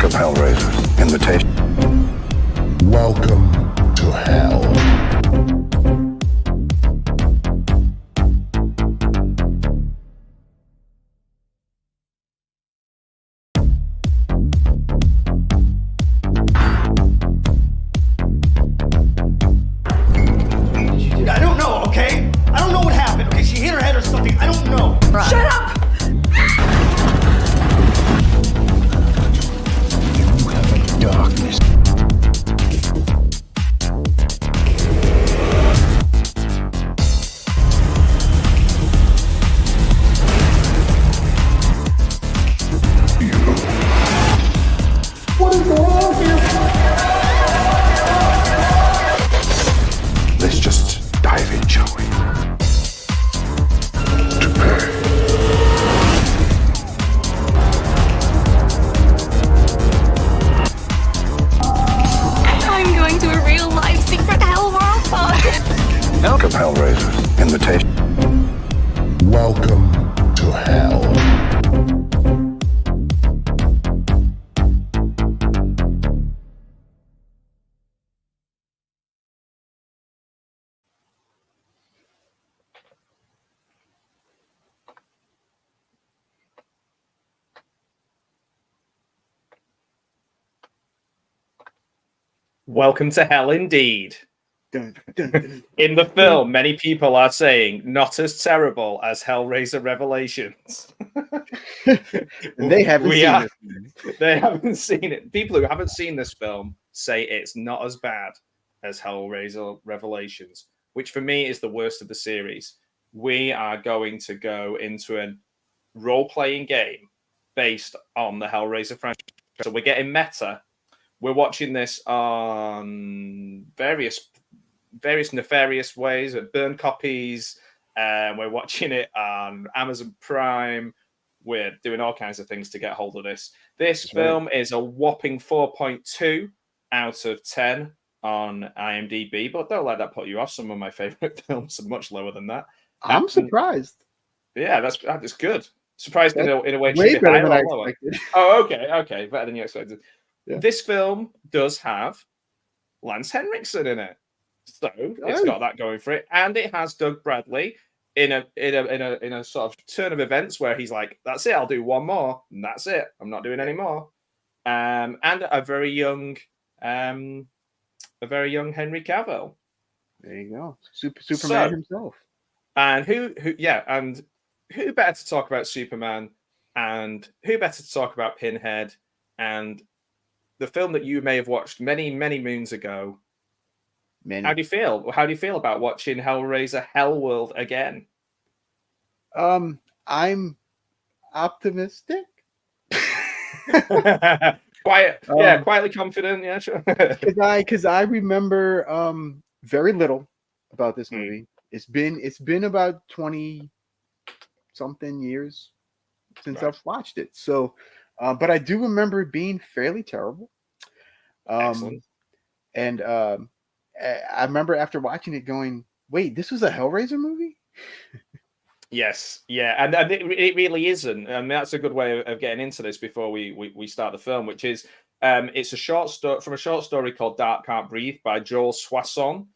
of Hellraiser's invitation. Welcome to hell. I don't know, okay? I don't know what happened, okay? She hit her head or something. I don't know. Right. Shut up! You have a darkness. What is going on here? Let's just dive in, shall we? To pay. I'm going to a real life secret Hellworld party. Of Hellraiser's invitation. Welcome to hell. Welcome to hell indeed. Dun, dun, dun. In the film, many people are saying not as terrible as Hellraiser Revelations. And they haven't We seen are- this. They haven't seen it. People who haven't seen this film say it's not as bad as Hellraiser Revelations, which for me is the worst of the series. We are going to go into a role-playing game based on the Hellraiser franchise. So we're getting meta. We're watching this on various nefarious ways, burn copies. We're watching it on Amazon Prime. We're doing all kinds of things to get hold of this. This That's film is a whopping 4.2 out of 10 on IMDb, but don't let that put you off. Some of my favorite films are much lower than that. I'm surprised. Yeah, that's good. Surprised in a way. it Way should be better than higher I or lower. expected. Oh, okay, better than you expected. Yeah. This film does have Lance Henriksen in it, so it's got that going for it, and it has Doug Bradley in a sort of turn of events where he's like, "That's it, I'll do one more, and that's it. I'm not doing any more." And a very young Henry Cavill. There you go. Superman So- himself. And who better to talk about Superman, and who better to talk about Pinhead, and the film that you may have watched many, many moons ago. Man, How do you feel? How do you feel about watching Hellraiser Hellworld again? I'm optimistic. Quietly confident. Yeah, sure. Because I remember very little about this Hmm. movie. It's been about 20 something years since Right. I've watched it. So, but I do remember it being fairly terrible. Excellent. And I remember after watching it going, "Wait, this was a Hellraiser movie?" Yes, yeah, and it really isn't. That's a good way of getting into this before we start the film, which is it's a short story from a short story called Dark Can't Breathe by Joel Soisson,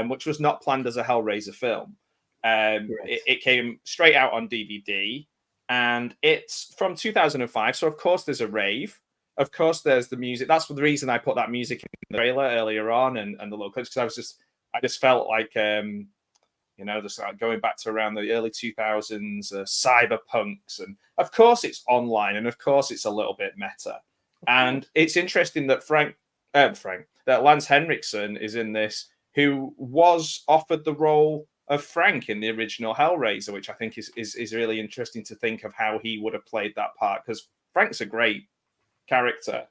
which was not planned as a Hellraiser film. It came straight out on DVD, and it's from 2005. So of course there's a rave. Of course there's the music. That's the reason I put that music in the trailer earlier on and the little clips, because I just felt like just like going back to around the early 2000s, cyberpunks, and of course it's online, and of course it's a little bit meta. And it's interesting that that Lance Henriksen is in this, who was offered the role of Frank in the original Hellraiser, which I think is really interesting to think of how he would have played that part, because Frank's a great character.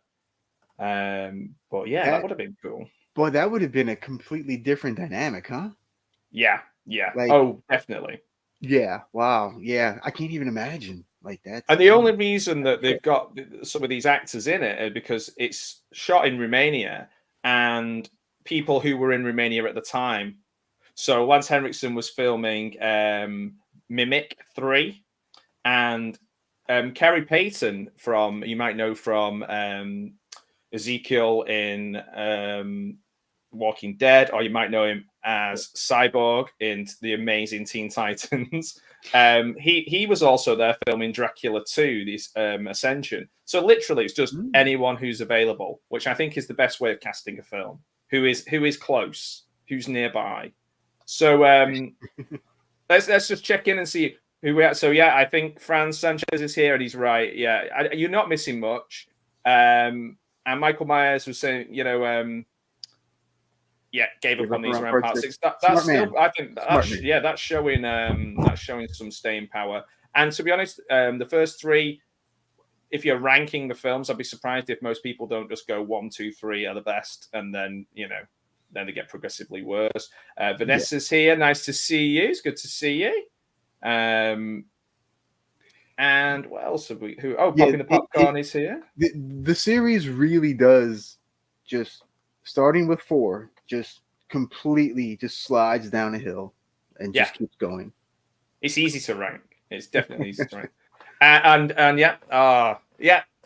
But yeah, that would have been cool. Boy, that would have been a completely different dynamic, huh? Yeah. Like- Oh, definitely. Yeah. Wow. Yeah. I can't even imagine like that. And the only reason that they've got some of these actors in it is because it's shot in Romania, and people who were in Romania at the time. So Lance Henriksen was filming Mimic 3, and Kerry Payton, you might know from Ezekiel in Walking Dead, or you might know him as Cyborg in the amazing Teen Titans. He was also there filming Dracula 2, this Ascension. So literally, it's just anyone who's available, which I think is the best way of casting a film. Who is close, who's nearby. So let's just check in and see who we are. So yeah, I think Franz Sanchez is here, and he's right. Yeah, you're not missing much. And Michael Myers was saying, gave up on these around part 6. That's still, I think, that's showing some staying power. And to be honest, the first 3, if you're ranking the films, I'd be surprised if most people don't just go 1, 2, 3 are the best, and then then they get progressively worse. Vanessa's here. Nice to see you. It's good to see you. And what else have we? Popping the Popcorn is here. The series really does, just starting with 4, just completely just slides down a hill and just keeps going. It's easy to rank. It's definitely easy to rank.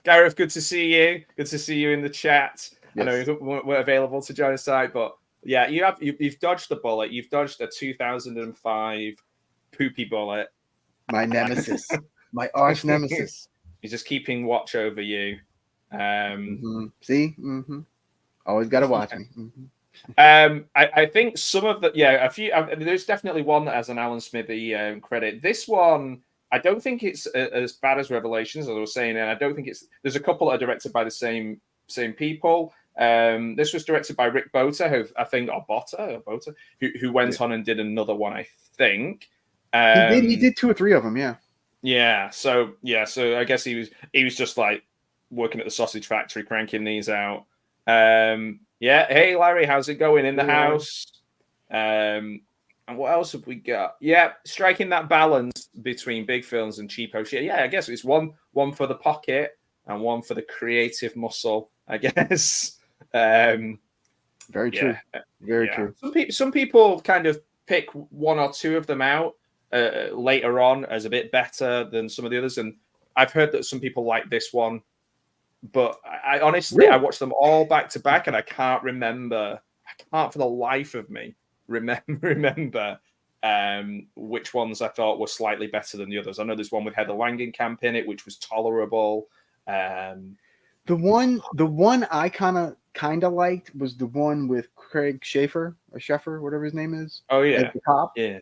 Gareth, good to see you. Good to see you in the chat. Yes. I know you weren't available to join us tonight, but yeah, you've dodged the bullet. You've dodged a 2005 poopy bullet. My nemesis, my arch nemesis. He's just keeping watch over you. See, always got to watch me. I think some of a few. There's definitely one that has an Alan Smithy credit. This one, I don't think it's as bad as Revelations, as I was saying, and I don't think it's. There's a couple that are directed by the same people. This was directed by Rick Bota, who went on and did another one, I think. He did 2 or 3 of them, yeah. Yeah. So I guess he was just like working at the sausage factory, cranking these out. Hey Larry, how's it going in the house? And what else have we got? Yeah, striking that balance between big films and cheapo shit. Yeah, I guess it's one for the pocket and one for the creative muscle, I guess. Very true. Very true. Some people kind of pick 1 or 2 of them out later on as a bit better than some of the others, and I've heard that some people like this one, but I honestly I watched them all back to back, and I can't for the life of me remember which ones I thought were slightly better than the others. I know there's one with Heather Langenkamp in it, which was tolerable. The one I kind of liked was the one with Craig Schaefer, whatever his name is. Oh yeah, like the cop. Yeah,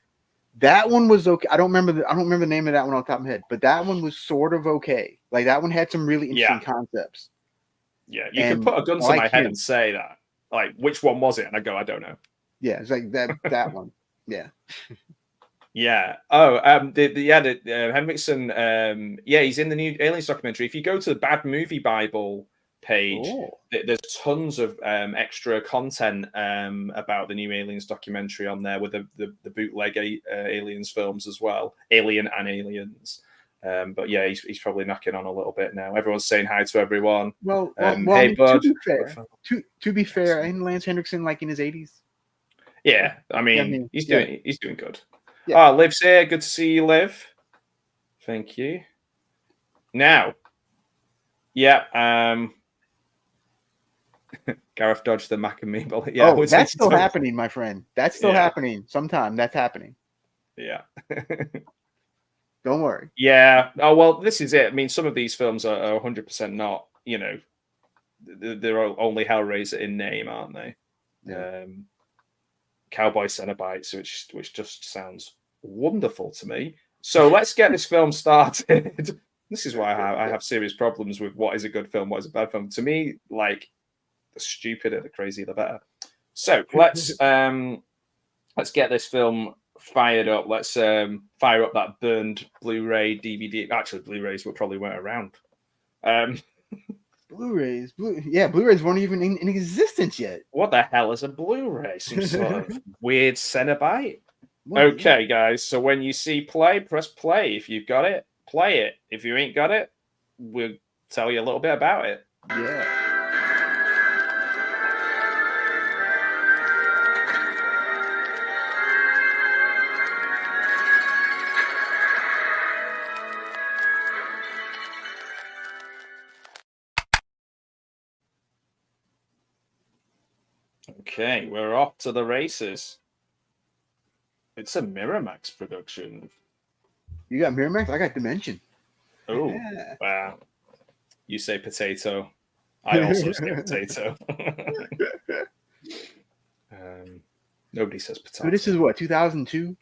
that one was okay. I don't remember the name of that one off the top of my head, but that one was sort of okay. Like that one had some really interesting concepts. Yeah, you can put a gun to my head and say that. Like, which one was it? And I go, I don't know. Yeah, it's like that one. Yeah. Yeah. Oh, Henriksen. He's in the new Aliens documentary. If you go to the Bad Movie Bible page, there's tons of extra content about the new Aliens documentary on there with the bootleg Aliens films as well, Alien and Aliens. But yeah, he's probably knocking on a little bit now. Everyone's saying hi to everyone. Well, hey, bud. To be fair, ain't Lance Henriksen like in his 80s? Yeah, I mean he's doing good. Yeah. Oh, Liv's here. Good to see you, Liv. Thank you. Now, Gareth dodged the Mac and me bullet. Yeah, that's still happening, my friend. That's still happening. Sometime that's happening. Yeah. Don't worry. Yeah. Oh, well, this is it. I mean, some of these films are 100% not, they're only Hellraiser in name, aren't they? Yeah. Cowboy Cenobites, which just sounds wonderful to me. So let's get this film started. This is why I have serious problems with what is a good film, what is a bad film. To me, like, the stupider, the crazier, the better. So let's get this film fired up. Let's fire up that burned Blu-ray DVD. Actually, Blu-rays probably weren't around. Blu-rays weren't even in existence yet. What the hell is a Blu-ray? Some sort of weird Cenobite? Okay, guys. So when you see play, press play. If you've got it, play it. If you ain't got it, we'll tell you a little bit about it. Yeah. Okay, we're off to the races. It's a Miramax production. You got Miramax? I got Dimension. Oh, wow. You say potato. I also say potato. Nobody says potato. So this is what, 2002?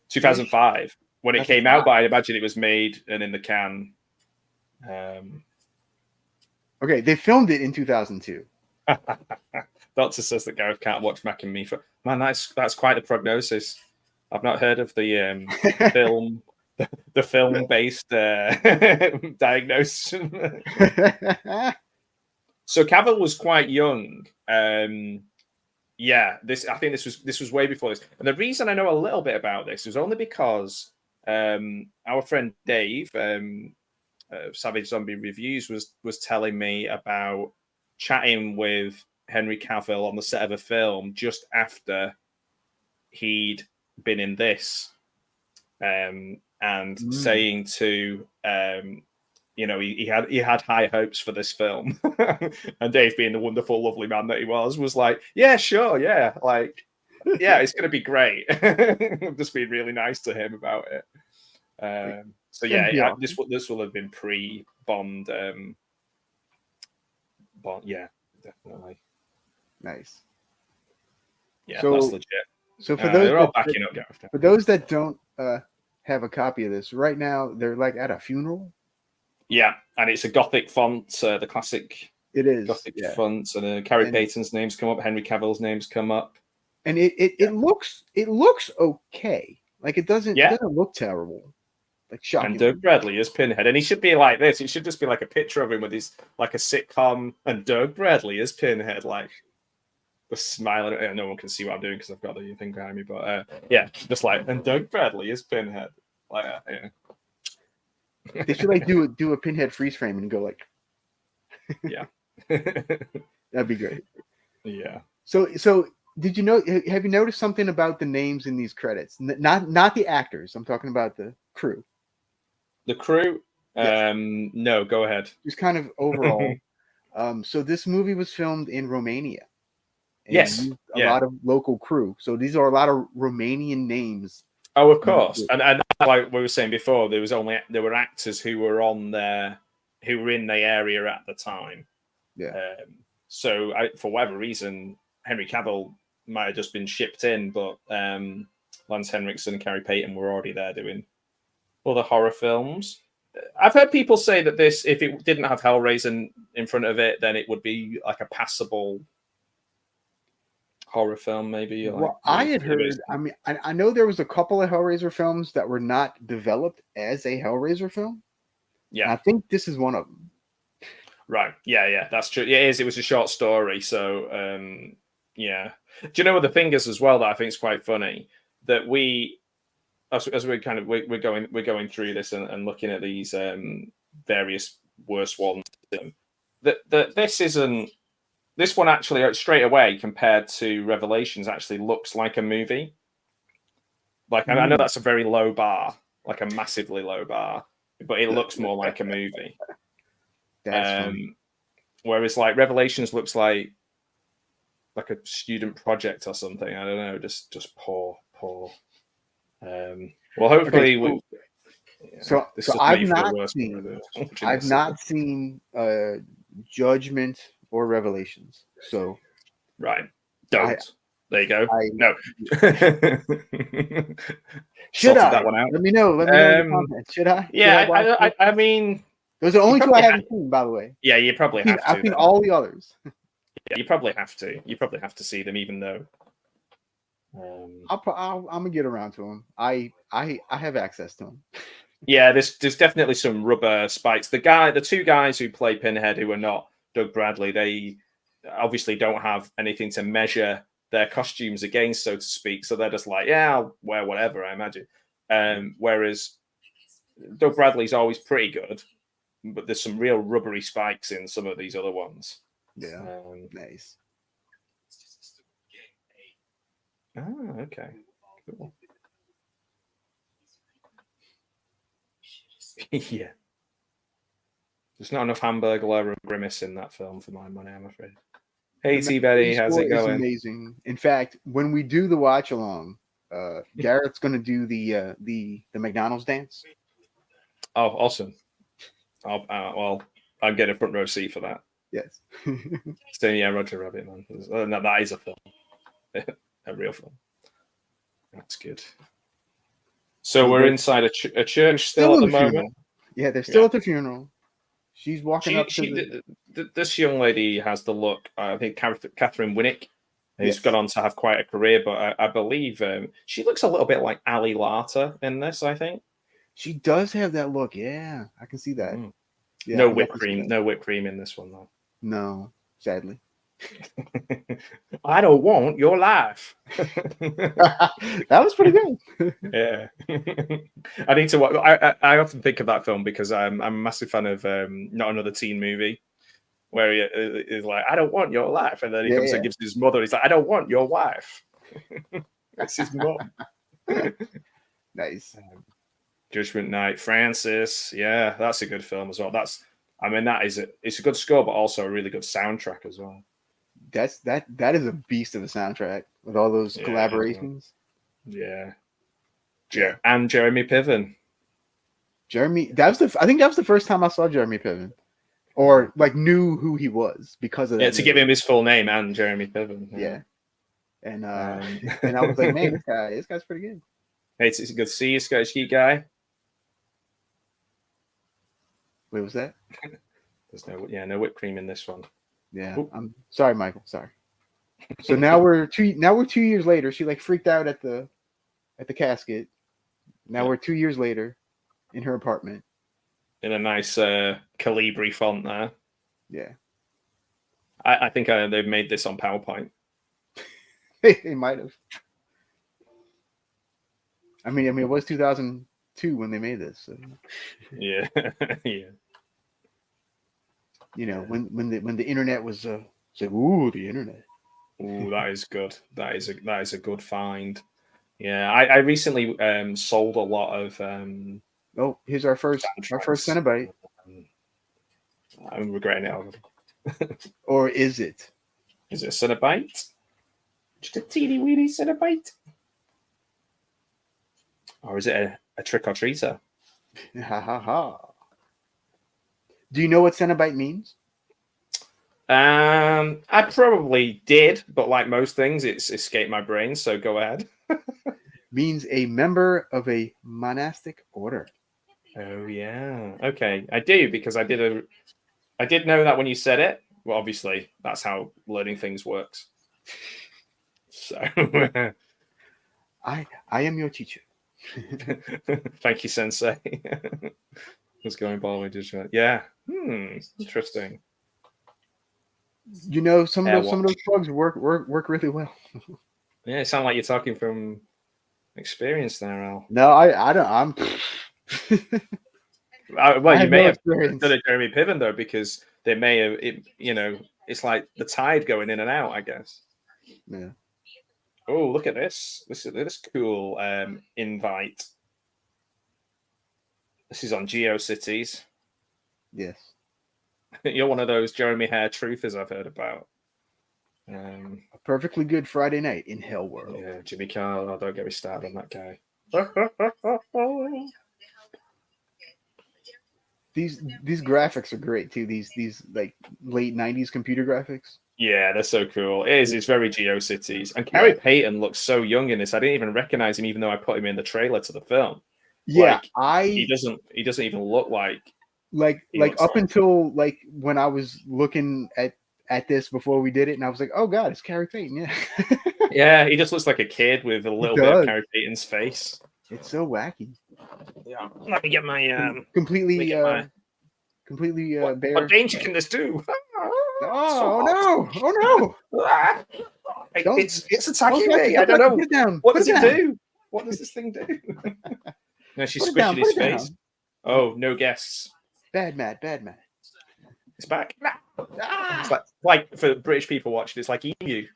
2005 when it came 2005. out, but I imagine it was made and in the can. Okay, they filmed it in 2002. Doctor says that Gareth can't watch Mac and Me for man. That's quite a prognosis. I've not heard of the film, the film based diagnosis. So Cavill was quite young. Yeah, I think this was way before this. And the reason I know a little bit about this was only because our friend Dave, Savage Zombie Reviews, was telling me about chatting with Henry Cavill on the set of a film just after he'd been in this, and saying to he had high hopes for this film, and Dave, being the wonderful, lovely man that he was like, yeah, sure, yeah, like, yeah, it's going to be great. Just being really nice to him about it. So yeah, this will have been pre-Bond. Bond, yeah, definitely. Nice. Yeah, that's legit. So for those they're all backing up Gareth. For those that don't have a copy of this right now, they're like at a funeral. Yeah, and it's a Gothic font, the classic. It is Gothic fonts, and Carrie Payton's names come up, Henry Cavill's names come up, and it looks okay. Like it doesn't look terrible. Like shocking. And Doug Bradley is Pinhead, and he should be like this. It should just be like a picture of him with his like a sitcom, and Doug Bradley is Pinhead, like the smiling. No one can see what I'm doing because I've got the thing behind me, but yeah, just like, and Doug Bradley is Pinhead, like yeah. They should like do a Pinhead freeze frame and go like, yeah, that'd be great. Yeah. So did you know? Have you noticed something about the names in these credits? Not the actors. I'm talking about the crew. The crew? Yes. No, go ahead. Just kind of overall. So this movie was filmed in Romania. Yes. A lot of local crew. So these are a lot of Romanian names. Oh, of course. And like we were saying before, there were actors who were in the area at the time. Yeah. So for whatever reason, Henry Cavill might have just been shipped in, but Lance Henriksen and Carrie Payton were already there doing other horror films. I've heard people say that this, if it didn't have Hellraiser in front of it, then it would be like a passable horror film, maybe. Well, I had heard. I mean, I know there was a couple of Hellraiser films that were not developed as a Hellraiser film. Yeah, I think this is one of them. Right. Yeah, that's true. Yeah, it is. It was a short story, so yeah. Do you know what the thing is as well that I think is quite funny? That we, as we're kind of we're going through this and looking at these various worst ones. That this one actually straight away compared to Revelations actually looks like a movie. Like I know that's a very low bar, like a massively low bar, but it looks more like a movie. Whereas like Revelations looks like a student project or something. I don't know, just poor. Well, hopefully, so I've not seen Judgment or Revelations. So right, don't. There you go. No. Should I? That one out. Let me know. Let me know in the comments. Should I? Yeah, I mean, those are the only two I haven't seen, by the way. Yeah, you probably have to. I've seen all the others. Yeah, you probably have to. You probably have to see them, even though. I'm gonna get around to them. I have access to them. Yeah, there's definitely some rubber spikes. The two guys who play Pinhead, who are not Doug Bradley, they obviously don't have anything to measure their costumes against, so to speak. So they're just like, yeah, I'll wear whatever, I imagine. Whereas Doug Bradley's always pretty good, but there's some real rubbery spikes in some of these other ones. Yeah, nice. Oh, okay. Cool. Yeah. There's not enough Hamburglar and Grimace in that film for my money, I'm afraid. Hey, The T Betty, Masterpiece how's score it is going? amazing. In fact, when we do the watch along, Garrett's gonna do the McDonald's dance. Oh, awesome. Well, I'm getting a front row seat for that. Yes. So yeah, Roger Rabbit, man. No, that is a film, a real film. That's good. So we're inside a church still at in the the moment. funeral. Yeah, they're still Yeah. at the funeral. She's walking up to This young lady has the look. I think Catherine Winnick, who's Yes. gone on to have quite a career, but I believe she looks a little bit like Ali Larter in this. I think. She does have that look. Yeah, I can see that. Mm. Yeah, No I can whipped definitely see cream. that. No whipped cream in this one though. No, sadly. I don't want your life. That was pretty good. Yeah, I need to watch. I often think of that film because I'm a massive fan of Not Another Teen Movie, where he is like, "I don't want your life," and then he comes and gives his mother. He's like, "I don't want your wife." That's his mom. Nice. Judgment Night, Francis. Yeah, that's a good film as well. I mean, it's a good score, but also a really good soundtrack as well. That is a beast of a soundtrack with all those collaborations. Yeah. And Jeremy Piven. I think that was the first time I saw Jeremy Piven, or like knew who he was because of that. Yeah, to give him his full name and Jeremy Piven. Yeah. And and I was like, man, this guy's pretty good. Hey, it's good to see you, Scottish Geek guy. Wait, was that? There's no whipped cream in this one. Yeah. Oop. I'm sorry, Michael. Sorry. So now we're 2 years later. She like freaked out at the casket. Now we're 2 years later in her apartment. In a nice Calibri font there. Yeah. I think they've made this on PowerPoint. They might have. I mean, it was 2002 when they made this. So. Yeah, yeah. You know, when the internet was it's like, ooh, the internet. Ooh, that is good. That is a good find. Yeah, I recently sold a lot of. Oh, here's our first Cenobite. I'm regretting it already. Or is it? Is it a Cenobite? Just a teeny weeny Cenobite? Or is it a trick or treater? Ha ha ha. Do you know what Cenobite means? I probably did, but like most things, it's escaped my brain. So go ahead. Means a member of a monastic order. Oh yeah. Okay, I do because I did know that when you said it. Well, obviously that's how learning things works. So I am your teacher. Thank you, Sensei. What's going on? Yeah. Interesting. You know, some of those plugs work really well. Yeah, it sounds like you're talking from experience there, Al. No, I don't. I'm. Well, you may have experience. done it, Jeremy Piven, though, because they may have. It's like the tide going in and out, I guess. Yeah. Oh, look at this! This cool invite. This is on GeoCities. Yes. You're one of those Jeremy Hare truthers I've heard about. A perfectly good Friday night in Hellworld. Yeah, Jimmy Carr. Oh, don't get me started on that guy. These graphics are great too. These like late 90s computer graphics. Yeah, they're so cool. It is. It's very GeoCities. And Carrie Payton looks so young in this. I didn't even recognize him, even though I put him in the trailer to the film. Yeah, he doesn't even look like up until like when I was looking at this before we did it, and I was like, oh god, it's Carrie Payton. Yeah. Yeah, he just looks like a kid with a little bit of Carrie Payton's face. It's so wacky. Yeah. Let me get my completely bare. What danger can this do? Oh no! It's attacking me. I don't know. Put it down. What does it do? What does this thing do? No, she's squishing his face. Oh, no guests. Bad Matt. It's back. It's like for British people watching, it's like emu.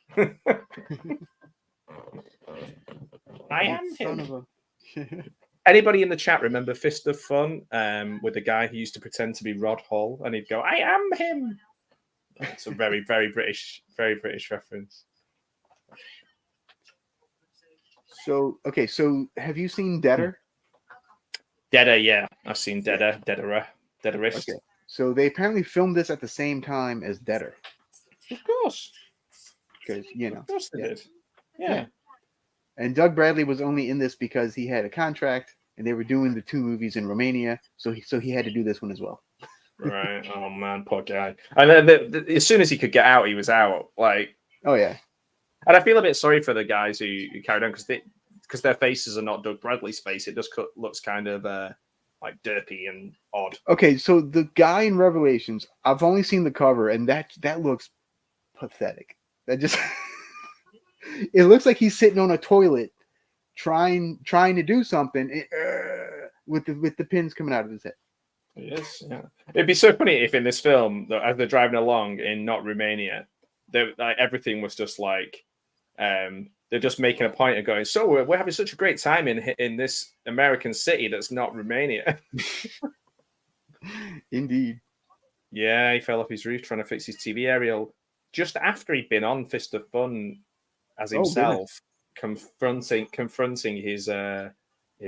I am him. Anybody in the chat remember Fist of Fun with the guy who used to pretend to be Rod Hull and he'd go, I am him. It's a very, very British reference. So okay, so have you seen Deader? Deader, yeah, I've seen Deader, Deaderist. Okay, so they apparently filmed this at the same time as Deader, Of course, because of course they did. Yeah. Yeah. And Doug Bradley was only in this because he had a contract, and they were doing the 2 movies in Romania, so he had to do this one as well. Right. Oh man, poor guy. And then as soon as he could get out, he was out. Like, Oh yeah, and I feel a bit sorry for the guys who carried on because their faces are not Doug Bradley's face. It just looks kind of like derpy and odd. okay. So the guy in Revelations, I've only seen the cover, and that looks pathetic. That just it looks like he's sitting on a toilet trying to do something with the pins coming out of his head. Yes, yeah. It'd be so funny if in this film, as they're driving along in not Romania, like everything was just like they're just making a point of going. So we're having such a great time in this American city that's not Romania. Indeed. Yeah, he fell off his roof trying to fix his TV aerial just after he'd been on Fist of Fun as himself, confronting his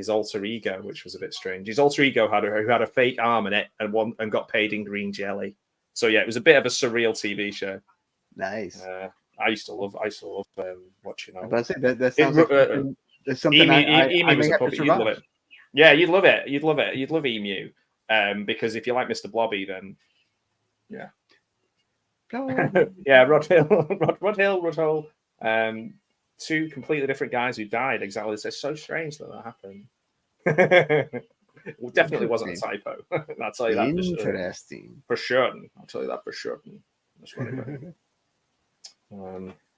alter ego, which was a bit strange. His alter ego who had a fake arm in it and got paid in green jelly. So yeah, it was a bit of a surreal TV show. Nice. I used to love watching it. But I said that sounds like that's something Emu I was may a have to puppet. You'd love survive. it. Yeah, you'd love it. You'd love it. You'd love Emu. Because if you like Mr. Blobby, then yeah. Yeah, Rod Hill. 2 completely different guys who died exactly. It's so strange that happened. Well, definitely wasn't a typo. I'll tell you that Interesting. for sure. I'll tell you that for sure. That's right.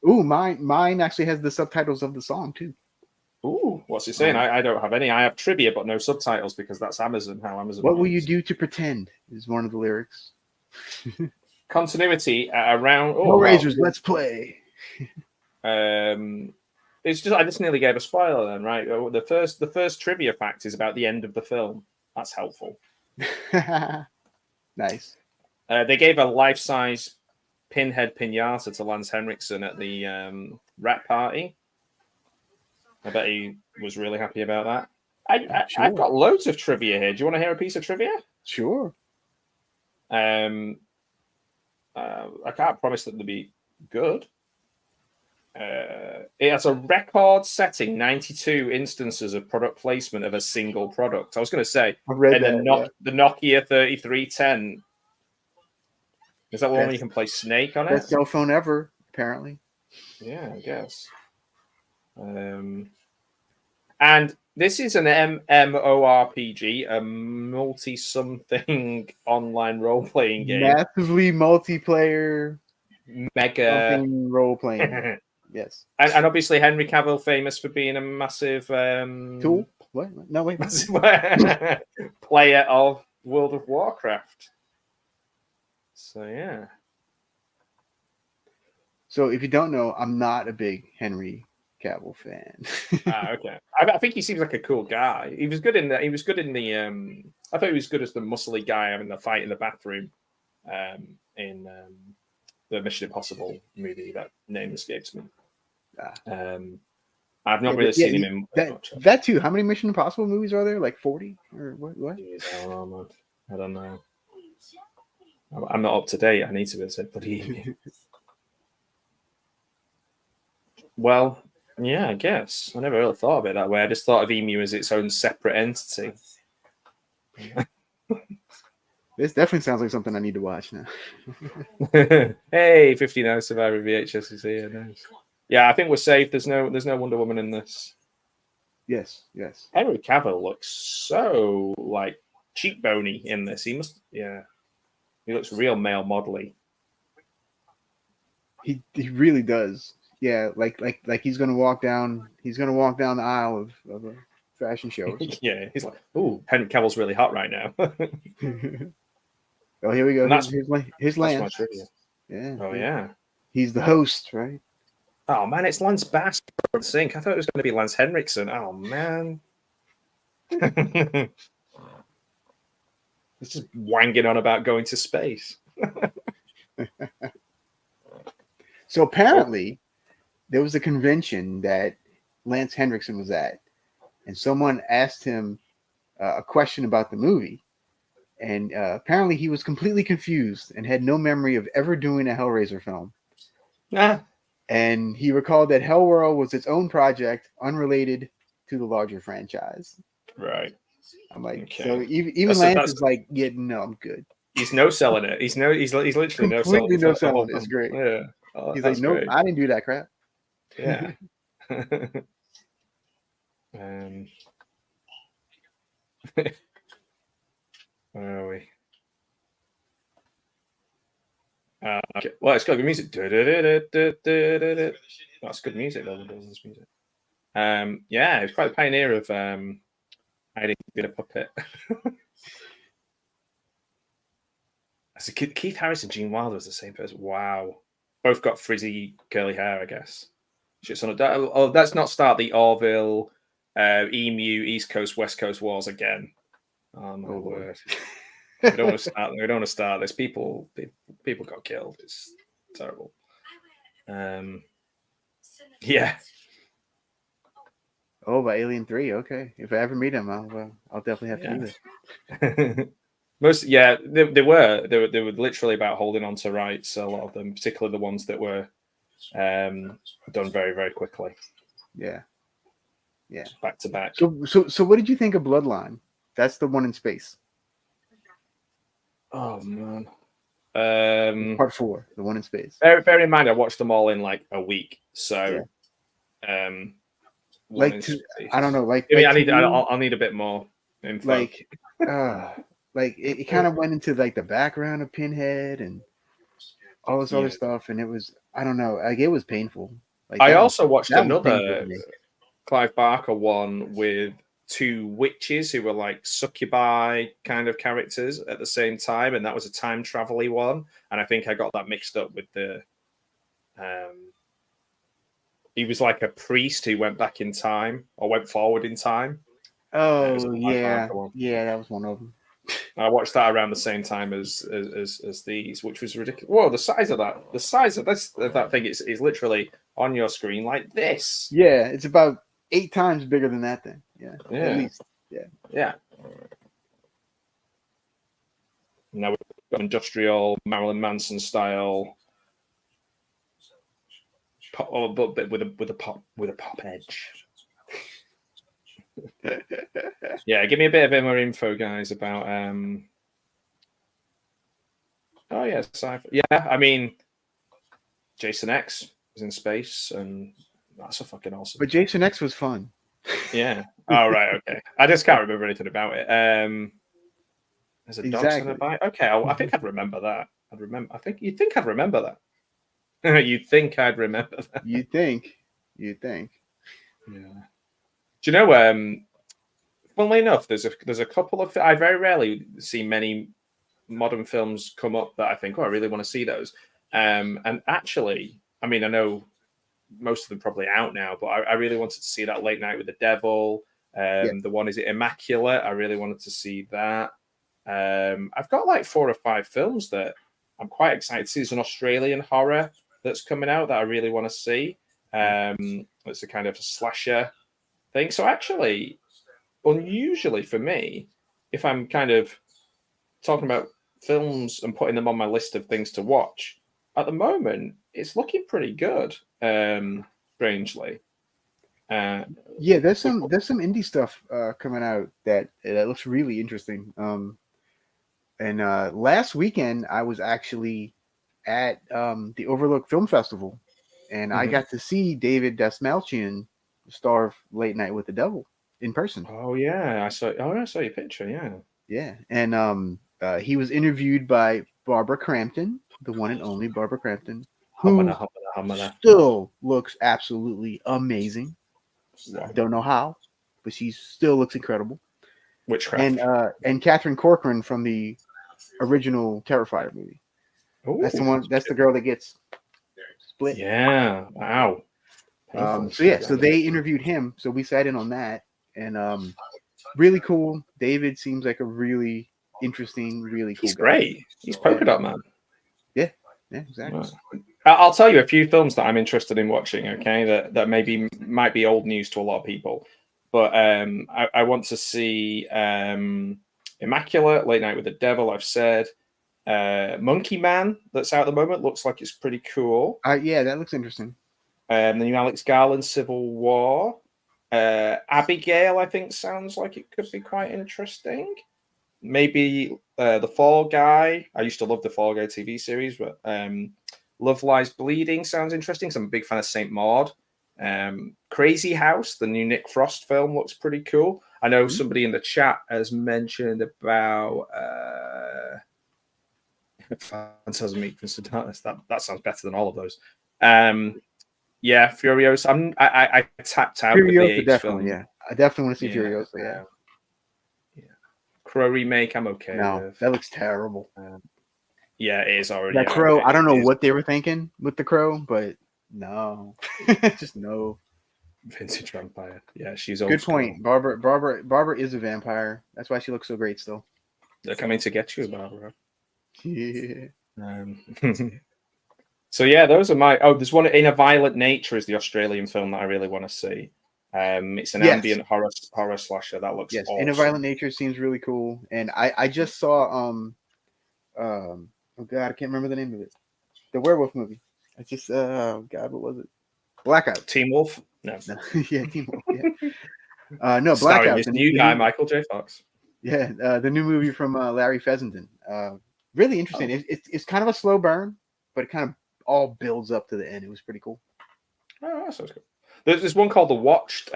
Ooh, mine actually has the subtitles of the song too. Ooh, what's he saying? I don't have any. I have trivia, but no subtitles because that's Amazon. How Amazon. What will you do to pretend? Is one of the lyrics. Continuity around. Hellraisers, let's play. It's just I just nearly gave a spoiler then, right? The first trivia fact is about the end of the film. That's helpful. Nice. They gave a life-size pinhead pinata to Lance Henriksen at the rap party. I bet he was really happy about that. I've got loads of trivia here. Do you want to hear a piece of trivia? Sure. I can't promise that they'll be good. It has a record-setting 92 instances of product placement of a single product. I was going to say, I've read the Nokia 3310. Is that one where you can play Snake on it? Best cell phone ever, apparently. Yeah, I guess. And this is an MMORPG, a multi-something online role-playing game. Massively multiplayer, Mega role-playing. Yes. And obviously Henry Cavill famous for being a massive Tool? What? No, wait. player of World of Warcraft. So yeah. So if you don't know, I'm not a big Henry Cavill fan. Okay. I think he seems like a cool guy. He was good in the. I thought he was good as the muscly guy having the fight in the bathroom, in the Mission Impossible movie. That name escapes me. I've not really seen him in that too. How many Mission Impossible movies are there? Like 40 or what? Jeez, I don't know. I'm not up to date. I need to visit, but well, yeah, I guess. I never really thought of it that way. I just thought of Emu as its own separate entity. This definitely sounds like something I need to watch now. Hey, 59 Survivor VHS is here. Nice. Yeah, I think we're safe. There's no Wonder Woman in this. Yes. Henry Cavill looks so like cheekbony in this. He looks real male modelly. He really does. Yeah, like he's gonna walk down the aisle of a fashion show. Yeah, he's like, ooh, Henry Cavill's really hot right now. Oh, here we go. Here's That's my Lance. trivia. Yeah. Oh yeah. He's the host, right? Oh man, it's Lance Bass for the sink. I thought it was going to be Lance Henriksen. Oh man. It's just wanging on about going to space. So apparently, there was a convention that Lance Henriksen was at, and someone asked him a question about the movie, and apparently he was completely confused and had no memory of ever doing a Hellraiser film. Nah. And he recalled that Hellworld was its own project, unrelated to the larger franchise. Right. I'm like, Okay. so even Lance is like, yeah, no, I'm good. He's no selling it. He's literally Completely no no selling. selling. It's great. Yeah. Oh, He's that's like, nope, great. I didn't do that crap. Yeah. Where are we? Okay. Well, it's got good music. That's good music, though. This music. Yeah, he was quite a pioneer of hiding being a puppet. As a kid, Keith Harris and Gene Wilder was the same person. Wow, both got frizzy curly hair, I guess. Let's not start the Orville, Emu, East Coast, West Coast wars again. Oh my word! We don't want to start. We don't want to start this. People got killed. It's terrible. Yeah. Oh, by Alien 3. Okay. If I ever meet him, I'll definitely have to do this. They were literally about holding on to rights. A lot of them, particularly the ones that were done very, very quickly. Yeah. Back to back. So what did you think of Bloodline? That's the one in space. Oh man. Part 4, the one in space. Bear in mind, I watched them all in like a week. So, I don't know. I'll need a bit more info. It kind of went into like the background of Pinhead and all this other stuff, and it was, I don't know, like it was painful. Like I also watched another Clive Barker one with 2 witches who were like succubi kind of characters at the same time, and that was a time travel-y one. And I think I got that mixed up with the. He was like a priest who went back in time or went forward in time. Oh yeah, that was one of them. I watched that around the same time as these, which was ridiculous. Whoa, the size of that thing is literally on your screen like this. Yeah, it's about 8 times bigger than that thing. Yeah. At least. Yeah. Now we've got industrial Marilyn Manson style, but with a pop edge. Yeah, give me a bit of more info, guys, about oh yeah, sci-fi. Yeah, I mean, Jason X is in space, and that's a fucking awesome. But Jason X was fun. Yeah. Oh right, okay. I just can't remember anything about it. There's a dog Cenobite. Okay, I think I'd remember that. I think you'd think I'd remember that. You'd think I'd remember that. You'd think. Yeah. Do you know? Funnily enough, there's a couple of. I very rarely see many modern films come up that I think, I really want to see those. And actually, I mean, I know most of them probably out now, but I really wanted to see that Late Night with the Devil. The one, is it Immaculate? I really wanted to see that. I've got like 4 or 5 films that I'm quite excited to see. There's an Australian horror that's coming out that I really want to see. It's a kind of a slasher thing. So actually, unusually for me, if I'm kind of talking about films and putting them on my list of things to watch, at the moment, it's looking pretty good, strangely. There's some indie stuff coming out that looks really interesting. And last weekend, I was actually at the Overlook Film Festival, and I got to see David Dastmalchian, the star of Late Night with the Devil, in person. Oh yeah, I saw your picture. Yeah, and he was interviewed by Barbara Crampton, the one and only Barbara Crampton, who still looks absolutely amazing. I don't know how, but she still looks incredible. Witchcraft. And Catherine Corcoran from the original Terrifier movie. Ooh. That's the one. That's the girl that gets split. Yeah. Wow. So they interviewed him. So we sat in on that, and really cool. David seems like a really interesting, really cool. He's great. He's polka dot man. Yeah, exactly. I'll tell you a few films that I'm interested in watching. Okay, that maybe might be old news to a lot of people, but I want to see Immaculate, Late Night with the Devil. I've said Monkey Man that's out at the moment looks like it's pretty cool. Yeah, that looks interesting. The new Alex Garland Civil War. Abigail, I think, sounds like it could be quite interesting. Maybe The Fall Guy. I used to love the Fall Guy TV series, but Love Lies Bleeding sounds interesting. So I'm a big fan of Saint Maud. Crazy House, the new Nick Frost film, looks pretty cool. I know somebody in the chat has mentioned about Phantasm Meekness and Darkness. That sounds better than all of those. Yeah, Furiosa. I tapped out with the Furiosa, Age definitely. film. Yeah, I definitely want to see Furiosa. Yeah. Crow remake, I'm okay No, with. that looks terrible. Yeah, it is already. That Crow, I don't know what they were thinking with the Crow, but no, just no. Vintage vampire. Yeah, she's old. Good point. Barbara is a vampire. That's why she looks so great still. They're coming to get you, Barbara. Yeah. So yeah, those are my. Oh, there's one in a Violent Nature is the Australian film that I really want to see. It's an ambient horror slasher that looks awesome. In a Violent Nature seems really cool, and I just saw oh god, I can't remember the name of it. The werewolf movie. I just oh god, what was it? Blackout. Teen Wolf. No. Yeah, Teen Wolf. Yeah. No, Starring Blackout. this new guy, Michael J. Fox. Yeah, the new movie from Larry Fessenden. Really interesting. It's kind of a slow burn, but it kind of all builds up to the end. It was pretty cool. Oh, that sounds good. There's one called The Watched,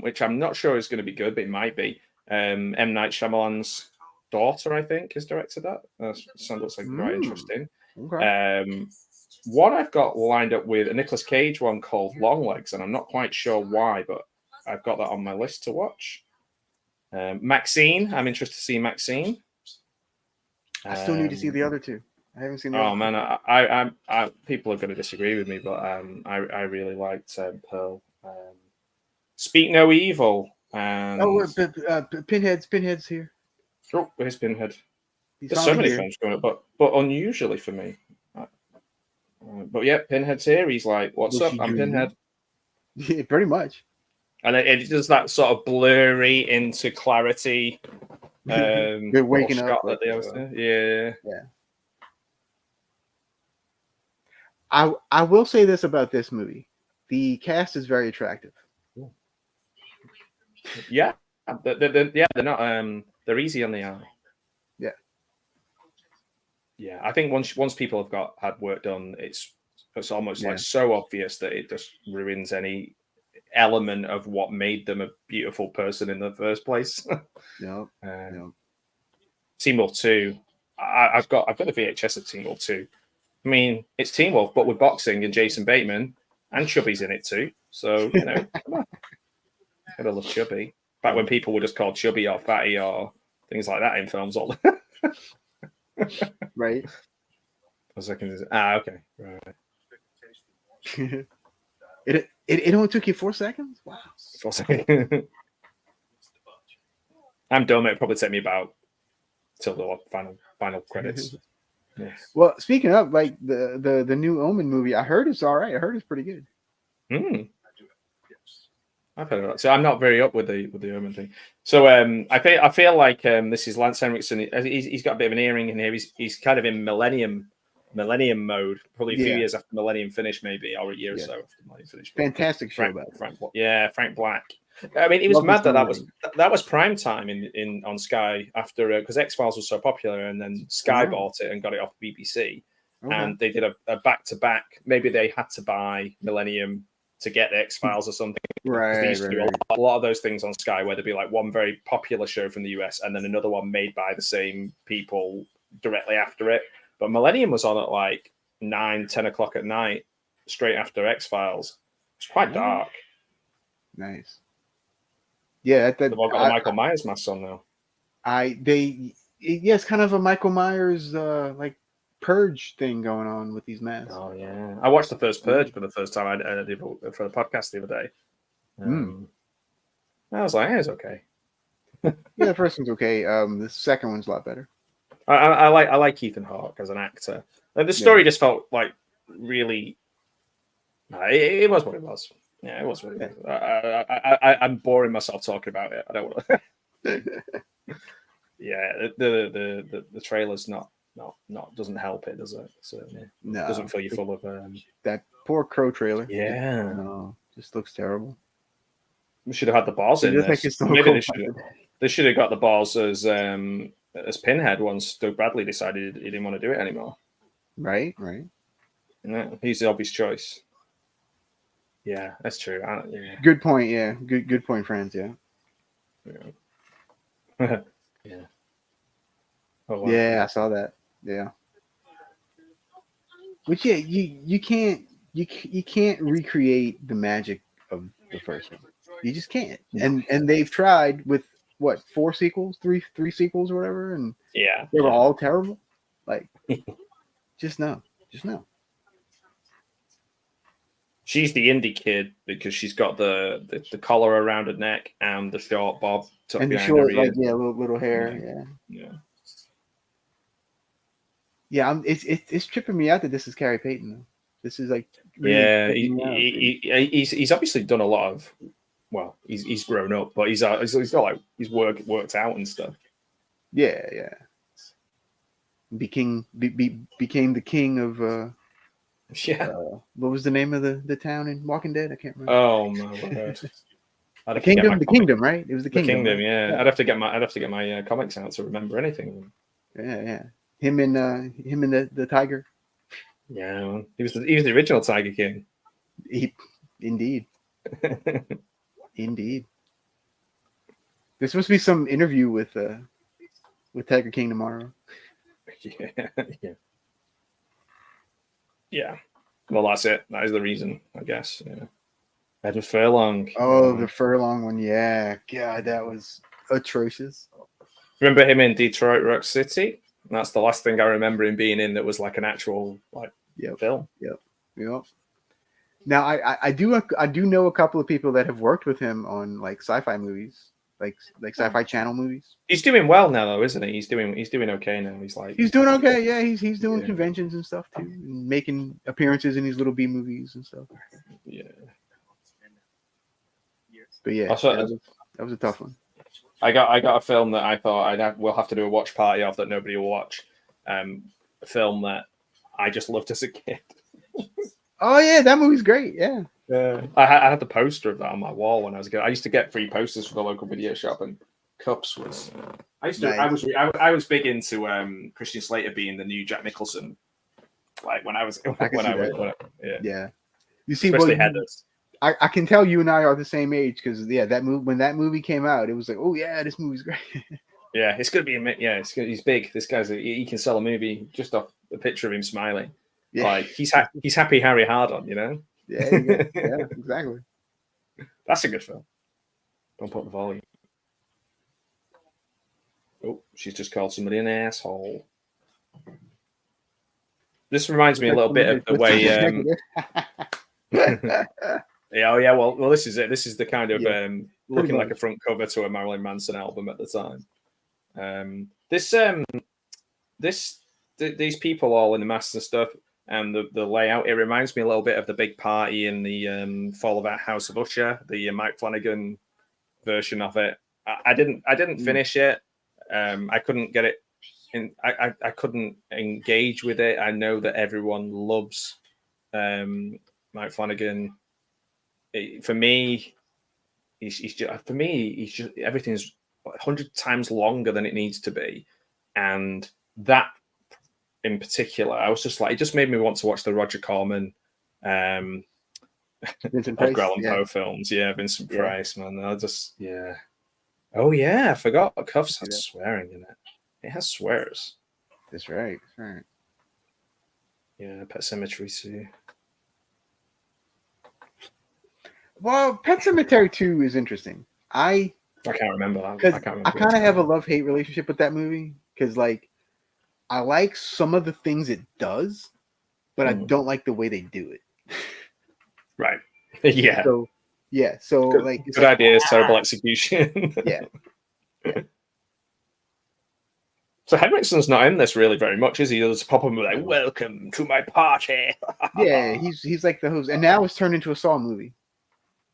which I'm not sure is going to be good, but it might be. M. Night Shyamalan's daughter, I think, has directed that. Sounds looks like quite interesting. Okay. One I've got lined up with a Nicolas Cage one called Longlegs, and I'm not quite sure why, but I've got that on my list to watch. Maxine, I'm interested to see Maxine. I still need to see the other two. I haven't seen. Oh man, I people are going to disagree with me, but I really liked Pearl. Speak No Evil. And... Pinhead's here. Oh, where's Pinhead? He's There's so many here. films going up, but unusually for me. But yeah, Pinhead's here. He's like, "What's up? I'm Pinhead." Yeah, pretty much. And it does that sort of blurry into clarity. They're waking up. That they always do. Yeah. I will say this about this movie: the cast is very attractive. Yeah, they're not. They're easy on the eye. Yeah, I think once people have had work done, it's almost like so obvious that it just ruins any element of what made them a beautiful person in the first place. No. Teen Wolf 2. I've got the VHS of Teen Wolf 2. I mean, it's Teen Wolf, but with boxing and Jason Bateman, and Chubby's in it too. So come on. Gotta love Chubby. Back when people were just called Chubby or Fatty or things like that in films all the Right. Okay. Right. It only took you 4 seconds? Wow. 4 seconds. I'm dumb. It'll probably take me about till the final credits. Yes. Well, speaking of like the new Omen movie, I heard it's all right. I heard it's pretty good. I've heard of that. So I'm not very up with the Omen thing. So I feel like this is Lance Henriksen. He's got a bit of an earring in here. He's kind of in millennium mode. Probably a few years after Millennium finished, maybe, or a year or so after Millennium finished. Fantastic show about it. Frank Black. I mean, it was mad that was prime time on Sky after because X-Files was so popular, and then Sky bought it and got it off BBC, and they did a back-to-back. Maybe they had to buy Millennium to get the X-Files or something. Right. They used to do a lot of those things on Sky where there'd be like one very popular show from the US and then another one made by the same people directly after it. But Millennium was on at like 9-10 o'clock at night, straight after X-Files. It's quite dark. Nice. Yeah, They've all got the Michael Myers mask on now. It's kind of a Michael Myers like Purge thing going on with these masks. Oh yeah, I watched the first Purge for the first time I did for the podcast the other day. I was like, it's okay. Yeah, the first one's okay. The second one's a lot better. I like Ethan Hawke as an actor. Like, the story just felt like really. No, it was what it was. Yeah, it was what it was. I'm boring myself talking about it. I don't want to. Yeah, the trailer's not doesn't help it, does it? Certainly, No, doesn't fill you full of. That poor Crow trailer. Yeah, No, just looks terrible. we should have had the balls It in looks like this. historical Maybe method. they should have got the balls as Pinhead once Doug Bradley decided he didn't want to do it anymore. Right. Yeah, he's the obvious choice. Yeah, that's true. Yeah. Good point. Yeah, good point, friends. Yeah. Yeah. Oh, wow. Yeah, I saw that. Yeah. Which you can't recreate the magic of the first one. You just can't. And they've tried with what, 4 sequels, three sequels or whatever, and Yeah, they were all terrible. Like, just no. She's the indie kid because she's got the collar around her neck and the short bob tucked And the behind short, her like, ear. little hair. Yeah. Yeah. It's tripping me out that this is Carrie Payton though. This is like Yeah, tripping me out. he's obviously done a lot of. Well, he's grown up, but he's got like he's worked out and stuff. Yeah. Became the king of Yeah. what was the name of the town in Walking Dead? I can't remember. Oh my word. The kingdom, right? It was the kingdom. Kingdom, right? yeah. I'd have to get my comics out to remember anything. Yeah. Him and the tiger. Yeah, well, he was the original Tiger King. Indeed. There's supposed to be some interview with Tiger King tomorrow. Yeah. Well, that's it. That is the reason, I guess. Yeah. Edward Furlong. Oh, the Furlong one. Yeah. God, that was atrocious. Remember him in Detroit Rock City? That's the last thing I remember him being in that was like an actual film. Yep. Now I do know a couple of people that have worked with him on like sci-fi movies, like sci-fi channel movies. He's doing well now, though, isn't he? He's doing okay now. He's doing okay. Yeah, he's doing conventions and stuff too, and making appearances in these little B movies and stuff. Yeah. But yeah, Also, that was a tough one. I got a film that I thought we'll have to do a watch party of that nobody will watch. A film that I just loved as a kid. Oh yeah, that movie's great. Yeah. I had the poster of that on my wall when I was a kid. I used to get free posters from the local video shop, and Cups was. I was big into Christian Slater being the new Jack Nicholson. Like when I was yeah. You see, especially Heathers. I can tell you and I are the same age because when that movie came out, it was like, oh yeah, this movie's great. Yeah, it's gonna be he's big. This guy's he can sell a movie just off the picture of him smiling. Yeah. Like he's happy Harry Hardon, you know. Yeah, exactly. That's a good film. Don't put the volume. Oh, she's just called somebody an asshole. This reminds me a little bit of the way. Yeah. Well, this is it. This is the kind of looking like a front cover to a Marilyn Manson album at the time. These people all in the masks and stuff, and the layout. It reminds me a little bit of the big party in the Fall of House of Usher, the Mike Flanagan version of it. I didn't finish it. I couldn't get it in. I couldn't engage with it. I know that everyone loves Mike Flanagan. For me, he's just everything's 100 times longer than it needs to be, and that in particular, I was just like, it just made me want to watch the Roger Corman, Edgar Allan Poe films. Yeah, Vincent Price, man. Oh yeah, I forgot. Cuffs had swearing in it. It has swears. That's right. Yeah, Pet Sematary too. Well, Pet Sematary 2 is interesting. I can't remember that. I kind of have a love-hate relationship with that movie because, like, I like some of the things it does, but I don't like the way they do it. Right. Yeah. So good, like, good idea, terrible execution. Yeah. So Henriksen's not in this really very much, is he? He'll just pop up and be like, "Welcome to my party." Yeah, he's like the host, and now it's turned into a Saw movie.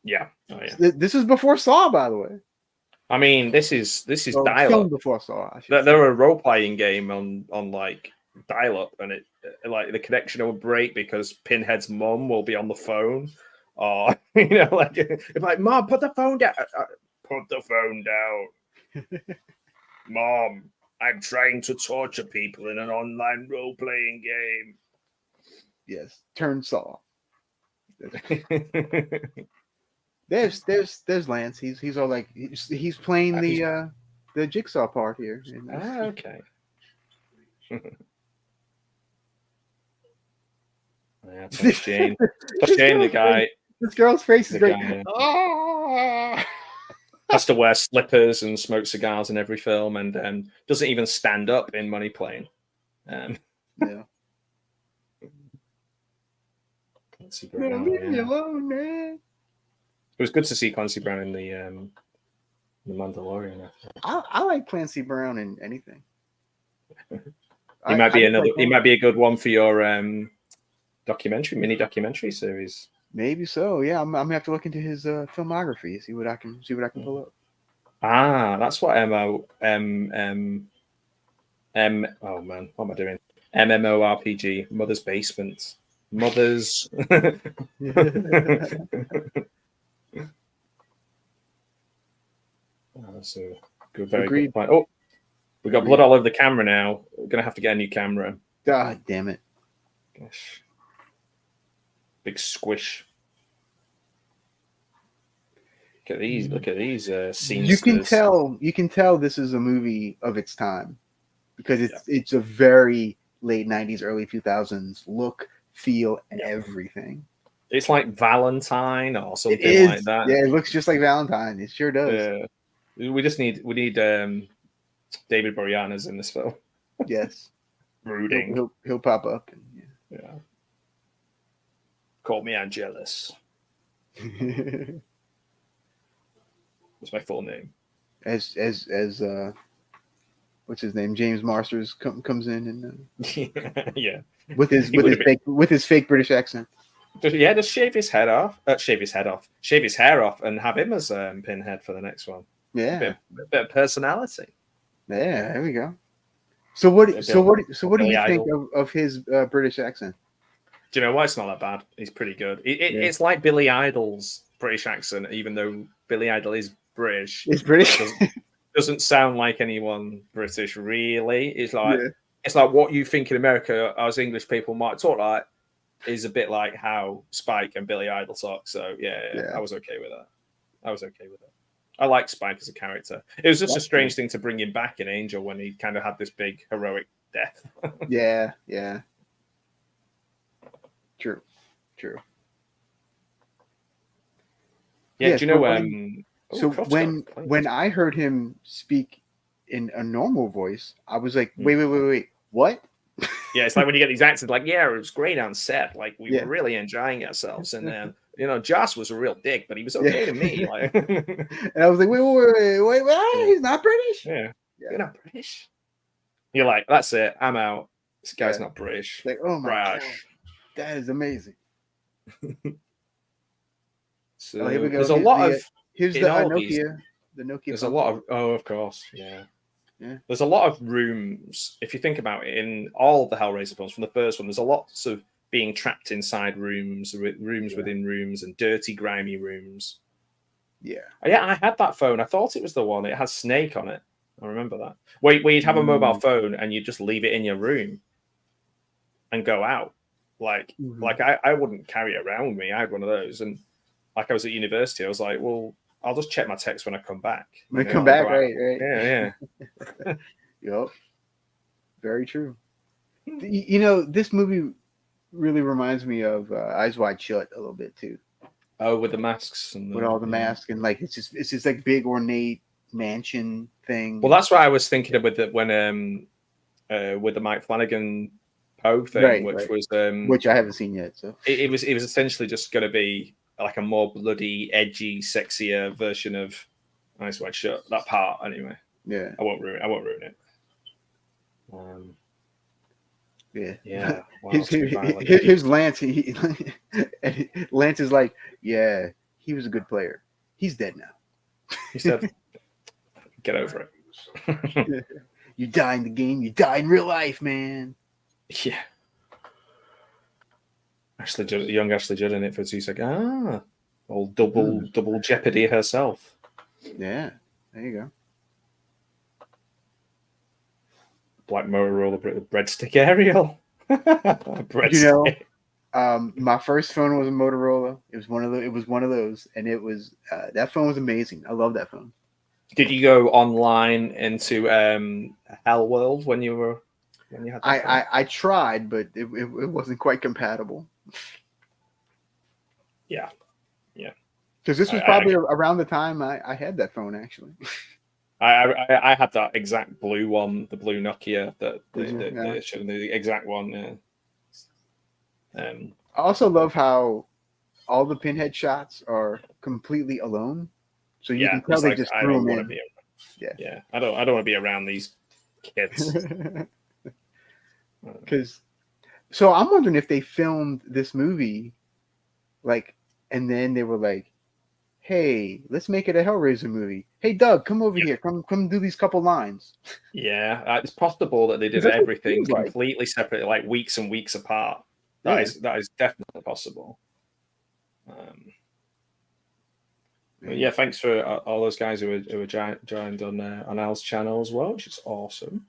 Yeah. Oh, yeah. This is before Saw, by the way. I mean, this is dial Film up. before Saw. I should say. They're a role playing game on like dial up, and it like the connection will break because Pinhead's mum will be on the phone, or like it's like, "Mom, put the phone down." Put the phone down, Mom. I'm trying to torture people in an online role playing game. Yes, turn Saw. There's Lance. He's all like he's playing the jigsaw part here. Okay. Yeah, touch Jane. Touch Jane, the guy. This girl's face is great. Guy, Oh! has to wear slippers and smoke cigars in every film, and doesn't even stand up in Money Plane. Yeah. Clancy Brown, Leave me alone, man. It was good to see Clancy Brown in the Mandalorian. I like Clancy Brown in anything. He might be He might be a good one for your mini documentary series. Maybe so. Yeah, I'm gonna have to look into his filmography, see what I can pull up. Ah, that's what oh man, what am I doing? MMORPG, Mother's Basement. Mother's. That's a good, very good point. Oh, we got blood all over the camera now. We're gonna have to get a new camera. God damn it! Gosh, big squish. Look at these scenes. You can tell this is a movie of its time because it's a very late 90s, early 2000s look, feel, and everything. It's like Valentine or something like that. Yeah, it looks just like Valentine. It sure does. Yeah. We need David Boreanaz in this film. Yes. Brooding. He'll pop up. Yeah. Call me Angelus. That's my full name. As what's his name? James Marsters comes in and yeah, with his fake British accent. Just shave his head off. Shave his hair off, and have him as Pinhead for the next one. Yeah, a bit of personality. Yeah, there we go. So what do you think of his British accent? Do you know why it's not that bad? He's pretty good. It's like Billy Idol's British accent, even though Billy Idol is British. It's British. Doesn't sound like anyone British, really. It's like what you think in America as English people might talk like is a bit like how Spike and Billy Idol talk. So yeah. I was okay with that. I like Spike as a character. It was just a strange thing to bring him back in Angel when he kind of had this big heroic death. Yeah. True. Yeah, do you know when I heard him speak in a normal voice, I was like, wait, what? Yeah, it's like when you get these accents, like, yeah, it was great on set. Like, we were really enjoying ourselves. And then, Joss was a real dick, but he was okay to me. Like, and I was like, wait, he's not British? Yeah. You're not British? You're like, that's it. I'm out. This guy's not British. Like, oh my God. That is amazing. So here we go. There's a lot of... Here's the Nokia. The Nokia. There's a lot of... Oh, of course. Yeah. There's a lot of rooms. If you think about it, in all the Hellraiser films, from the first one, there's a lot of being trapped inside rooms within rooms, and dirty, grimy rooms. Yeah, I had that phone. I thought it was the one. It has Snake on it. I remember that. Where you'd have a mobile phone and you'd just leave it in your room and go out. Like I wouldn't carry it around with me. I had one of those, and like I was at university, I was like, well, I'll just check my text when I come back. When I come back, right? Yeah. Yep. Very true. This movie really reminds me of Eyes Wide Shut a little bit too. Oh, with the masks and with all the masks and like it's just like big ornate mansion thing. Well, that's what I was thinking of with the Mike Flanagan Poe thing, which I haven't seen yet. So it was essentially just going to be like a more bloody, edgy, sexier version of Eyes Wide Shut. That part, anyway. Yeah, I won't ruin it. Yeah. Yeah. Wow, his, too his, violent. his Lance, and Lance is like, yeah, he was a good player. He's dead now. He said, "Get over it." You die in the game, you die in real life, man. Yeah. Ashley Judd, young Ashley Judd in it for 2 seconds. Old double Jeopardy herself. Yeah, there you go. Black Motorola breadstick Ariel. Breadstick. My first phone was a Motorola. It was one of those, and it was that phone was amazing. I love that phone. Did you go online into Hellworld when you had that phone? I tried, but it wasn't quite compatible. Yeah. Because this was probably around the time I had that phone, actually. I had that exact blue one, the blue Nokia, Yeah. the exact one. Yeah. I also love how all the pinhead shots are completely alone, so you can tell they just I threw don't them want to in. be around. Yeah. I don't want to be around these kids. So I'm wondering if they filmed this movie, and then they were like, "Hey, let's make it a Hellraiser movie. Hey, Doug, come over here. Come do these couple lines." Yeah, it's possible that they did That's what it everything seems like. completely separate, like weeks and weeks apart. Yeah. That is definitely possible. But yeah, thanks for all those guys who were joined on Al's channel as well, which is awesome.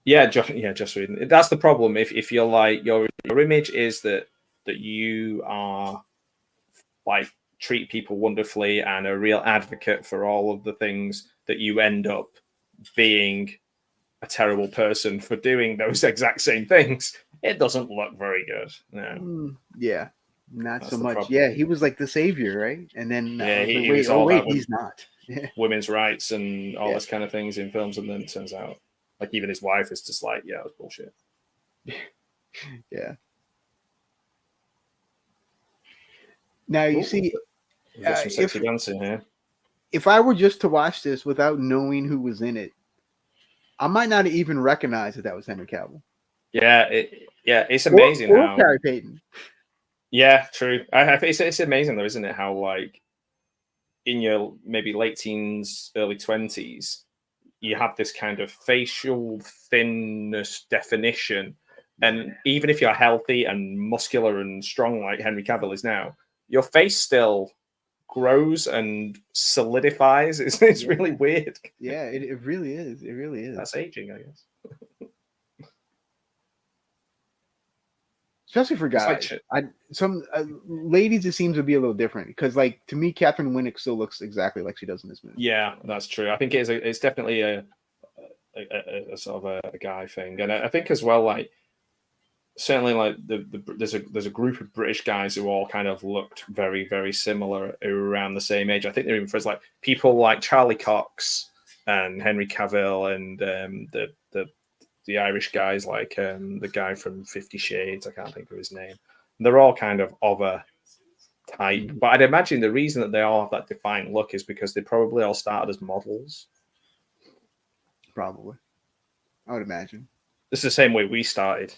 Just reading. That's the problem. If you're like your image is that you are like treat people wonderfully and a real advocate for all of the things, that you end up being a terrible person for doing those exact same things. It doesn't look very good. No. Yeah, not That's so the much. problem. Yeah, he was like the savior, right? And then he was all wait, about he's not. women's rights and all this kind of things in films, and then it turns out like even his wife is just like, yeah, it was bullshit. Yeah. Now you see, we've got some sexy dancing here. If I were just to watch this without knowing who was in it, I might not even recognize that was Henry Cavill. Yeah, it's amazing or how Carrie Payton. Yeah, true. It's amazing though, isn't it? How like in your maybe late teens, early 20s, you have this kind of facial thinness definition, and even if you're healthy and muscular and strong like Henry Cavill is now, your face still grows and solidifies. It's really weird. Yeah, it really is. It really is. That's aging, I guess. Especially for guys. Some ladies, it seems to be a little different because, like, to me, Catherine Winnick still looks exactly like she does in this movie. Yeah, that's true. I think it's definitely a sort of a guy thing, and I think as well, like certainly, like there's a group of British guys who all kind of looked very, very similar around the same age. I think they're even friends, like people like Charlie Cox and Henry Cavill and the Irish guys, like the guy from 50 Shades, I can't think of his name. They're all kind of a type. But I'd imagine the reason that they all have that defined look is because they probably all started as models. Probably. I would imagine. It's the same way we started.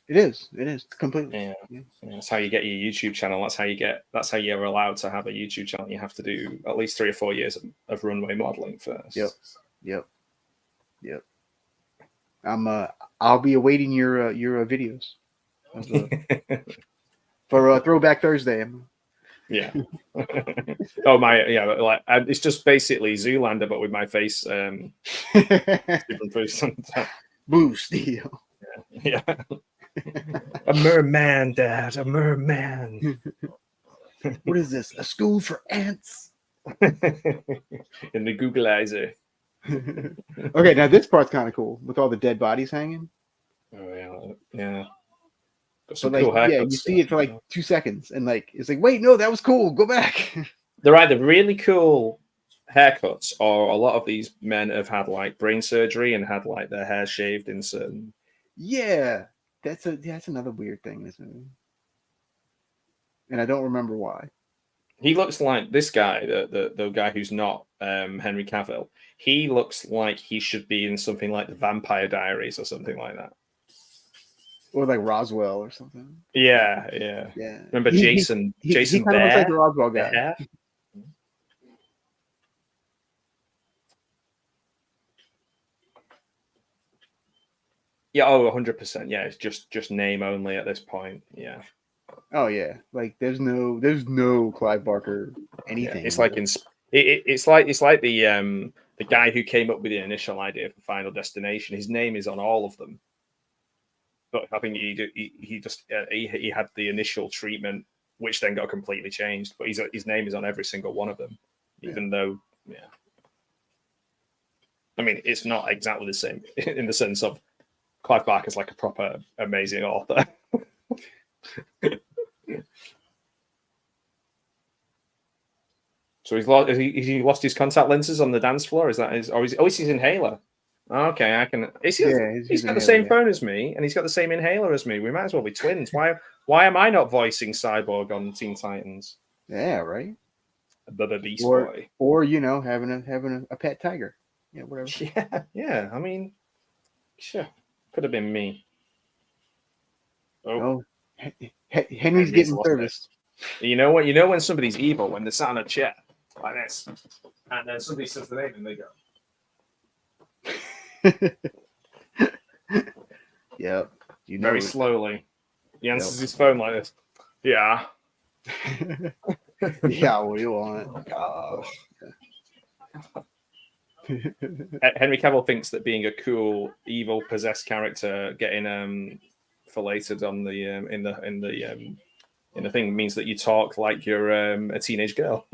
It is completely. Yeah. That's how you get your YouTube channel. That's how you're allowed to have a YouTube channel. You have to do at least 3 or 4 years of runway modeling first. Yep. I'll be awaiting your videos for Throwback Thursday. Yeah. It's just basically Zoolander, but with my face. Blue Steel. Yeah. A merman, Dad. A merman. What is this? A school for ants? In the Googleizer. Okay, now this part's kind of cool with all the dead bodies hanging. Oh yeah. But like, you see it for like 2 seconds, and like it's like, wait, no, that was cool. Go back. They're either really cool haircuts, or a lot of these men have had like brain surgery and had like their hair shaved in certain. Yeah, that's another weird thing, isn't it? And I don't remember why. He looks like this guy, the guy who's not Henry Cavill. He looks like he should be in something like the Vampire Diaries or something like that. Or like Roswell or something. Yeah, yeah. Yeah. Remember Jason? Jason he kind of looks like the Bear? Roswell The guy. hair? Yeah, 100%. Yeah, it's just name only at this point. Yeah. Oh yeah, like there's no Clive Barker anything. Yeah, it's like it's like the guy who came up with the initial idea for Final Destination. His name is on all of them, but I think he just he had the initial treatment, which then got completely changed. But his name is on every single one of them, even though I mean it's not exactly the same in the sense of Clive Barker's like a proper amazing author. So he lost his contact lenses on the dance floor? Is that his? Or he's his inhaler. Okay, I can. He's got the same phone as me, and he's got the same inhaler as me. We might as well be twins. Why am I not voicing Cyborg on Teen Titans? Yeah, right. The Beast Boy, or having a pet tiger. Yeah, whatever. Yeah. I mean, sure, could have been me. Oh, Henry's getting serviced. You know what? You know when somebody's evil when they're sat on a chair like this, and then somebody says the name and they go. Yep. Very slowly. He answers his phone like this. Yeah. Yeah. What do you want? Henry Cavill thinks that being a cool, evil, possessed character, getting filleted on the in the thing means that you talk like you're a teenage girl.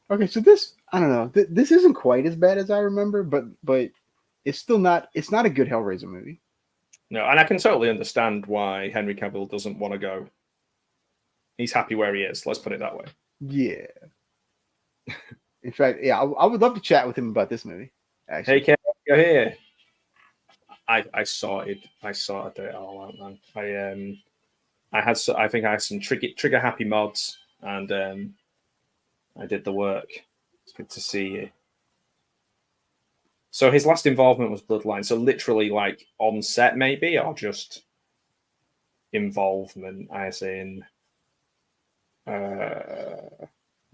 Okay, so this I don't know. This isn't quite as bad as I remember, but it's still not. It's not a good Hellraiser movie. No, and I can totally understand why Henry Cavill doesn't want to go. He's happy where he is. Let's put it that way. Yeah. In fact, yeah, I would love to chat with him about this movie. Actually. Hey, Kev, go here. I sorted it all out, man. I think I had some trigger happy mods, and I did the work. It's good to see you. So his last involvement was Bloodline. So literally, like on set, maybe, or just involvement. I say in.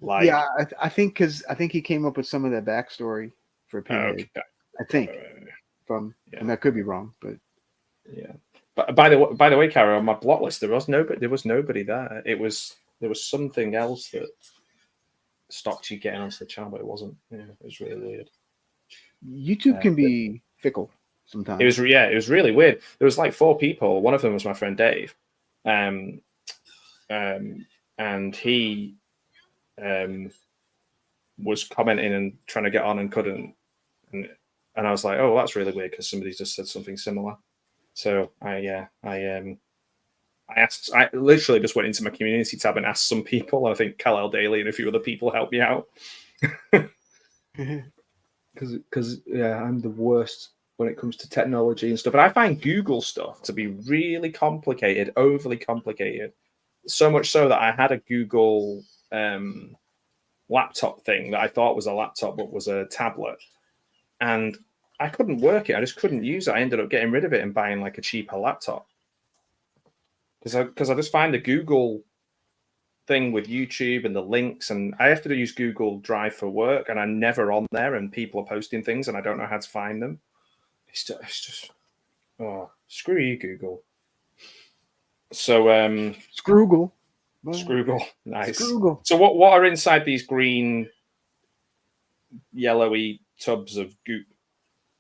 Like, yeah, I think because he came up with some of that backstory for Pinhead. Okay. I think and that could be wrong, but yeah. But by the way, Cara, on my block list there was nobody there. There was something else that stopped you getting onto the channel, but it wasn't. Yeah, it was really weird. YouTube can be fickle sometimes. It was really weird. There was like 4 people. One of them was my friend Dave, and he was commenting and trying to get on and couldn't, and I was like, oh, that's really weird because somebody just said something similar. So I literally just went into my community tab and asked some people. I think Kal-El Daly and a few other people helped me out. Because I'm the worst when it comes to technology and stuff. And I find Google stuff to be really complicated, overly complicated. So much so that I had a Google laptop thing that I thought was a laptop but was a tablet. And I couldn't work it. I just couldn't use it. I ended up getting rid of it and buying like a cheaper laptop. Because I just find the Google thing with YouTube and the links, and I have to use Google Drive for work, and I'm never on there, and people are posting things, and I don't know how to find them. It's just screw you, Google. So Scroogle, nice. Scroogle. So what are inside these green, yellowy tubs of goop?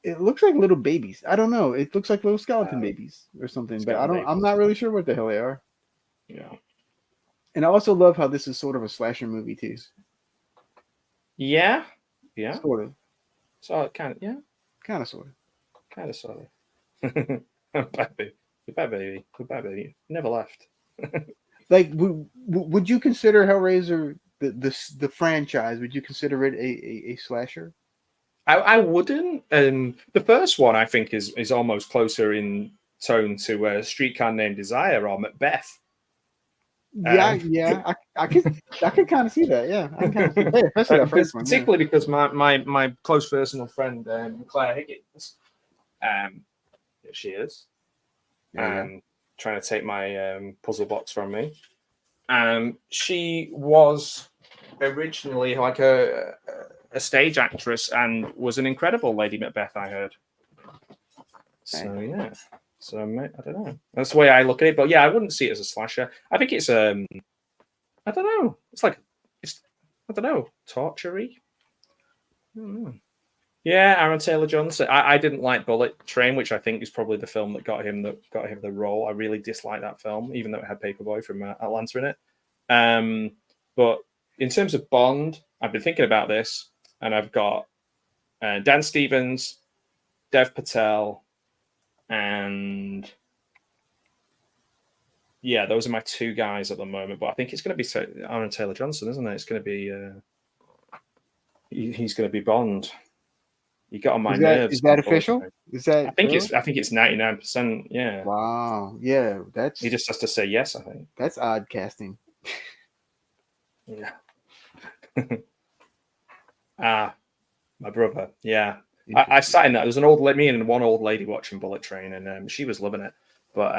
It looks like little babies. I don't know. It looks like little skeleton babies or something, but I'm not really sure what the hell they are. Yeah. And I also love how this is sort of a slasher movie too. Yeah. Sort of. So kind of, yeah. Kind of, sort of. Goodbye, baby. Never left. Like, would you consider Hellraiser the franchise? Would you consider it a slasher? I wouldn't. The first one I think is almost closer in tone to Streetcar Named Desire or Macbeth. Yeah. I could kind of see that. Yeah, I can kind of see that, especially that first one. Particularly because my close personal friend Claire Higgins, here she is, trying to take my puzzle box from me. She was originally like a stage actress and was an incredible Lady Macbeth, I heard. So yeah. So I don't know. That's the way I look at it. But yeah, I wouldn't see it as a slasher. I think it's I don't know. It's I don't know, torture-y. I don't know. Yeah, Aaron Taylor Johnson. I didn't like Bullet Train, which I think is probably the film that got him the role. I really disliked that film, even though it had Paperboy from Atlanta in it. But in terms of Bond, I've been thinking about this, and I've got Dan Stevens, Dev Patel, and yeah, those are my two guys at the moment. But I think it's going to be Aaron Taylor Johnson, isn't it? It's going to be he's going to be Bond. You got on my nerves. Is that official? Is that? I think it's 99%. Yeah. Wow. Yeah, he just has to say yes. I think that's odd casting. Yeah. My brother. Yeah. I sat in that. There's me and one old lady watching Bullet Train, and she was loving it. But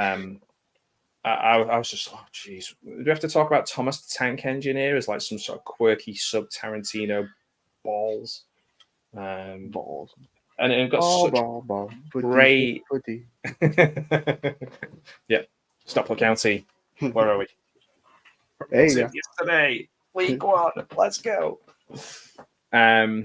I was just, oh, geez. Do we have to talk about Thomas the Tank Engineer as like some sort of quirky sub-Tarantino balls? Balls. And it got ball. Great. Yeah. Stopford County. Where are we? There you go. Yesterday. Week 1. Let's go. Yeah.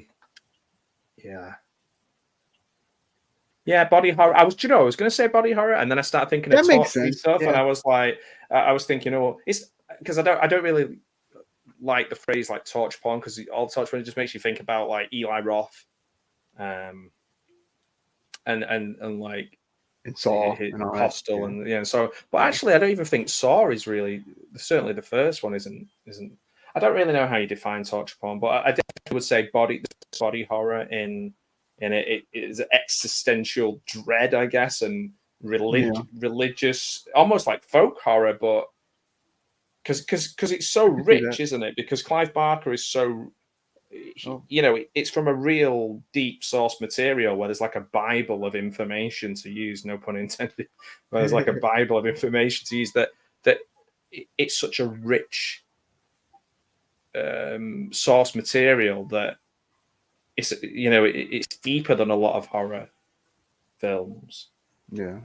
Yeah, body horror. I was going to say body horror, and then I started thinking of torture stuff, and I was like, I was thinking, oh, it's because I don't really like the phrase like torture porn, because all torture porn just makes you think about like Eli Roth, and like and Saw and all Hostel, that. and yeah. So, but actually, I don't even think Saw is really, certainly the first one isn't. I don't really know how you define torture porn, but I definitely would say body horror in it is existential dread, I guess, and religious, almost like folk horror, but because it's so rich, isn't it? Because Clive Barker is so, it's from a real deep source material where there's like a Bible of information to use, no pun intended, where there's like a Bible of information to use that it's such a rich source material that it's deeper than a lot of horror films. Yeah.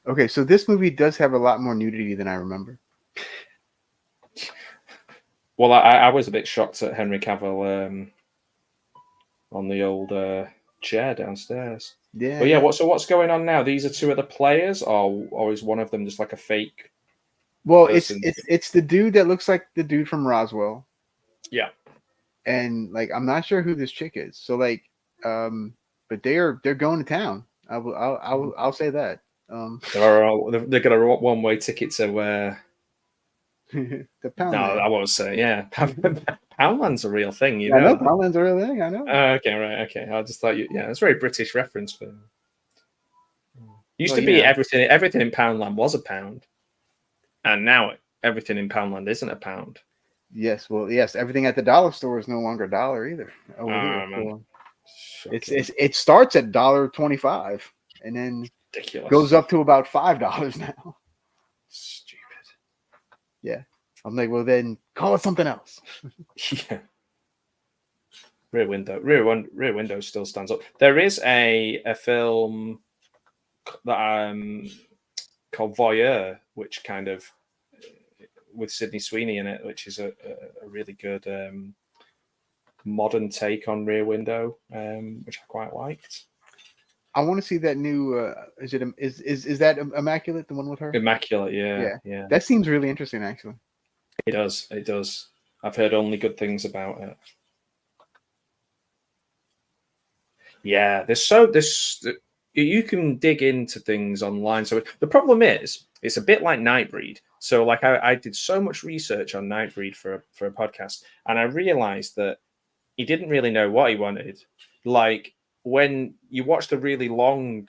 Okay, so this movie does have a lot more nudity than I remember. Well, I was a bit shocked at Henry Cavill on the old chair downstairs. Yeah. But yeah, what's going on now? These are two of the players, or is one of them just like a fake? Well, person? it's the dude that looks like the dude from Roswell. Yeah. And like, I'm not sure who this chick is. So like, but they're going to town. I'll say that. They're got a one-way ticket to where. The Poundland. No, I won't say. Yeah, Poundland's a real thing. I know Poundland's a real thing. I know. Okay, right. Okay, I just thought it's a very British reference for. Used to be everything in Poundland was a pound, and now everything in Poundland isn't a pound. Yes, well, yes. Everything at the dollar store is no longer a dollar either. It starts at $1.25 and then ridiculous. Goes up to about $5 now. Stupid. Yeah, I'm like, well, then call it something else. Yeah. Rear Window still stands up. There is a film that called Voyeur, which kind of, with Sydney Sweeney in it, which is a really good modern take on Rear Window, which I quite liked. I want to see that new. Is that Immaculate, the one with her? Immaculate, yeah. That seems really interesting, actually. It does. I've heard only good things about it. Yeah, you can dig into things online. So the problem is, it's a bit like Nightbreed. So like I did so much research on Nightbreed for a podcast, and I realized that he didn't really know what he wanted. Like when you watch the really long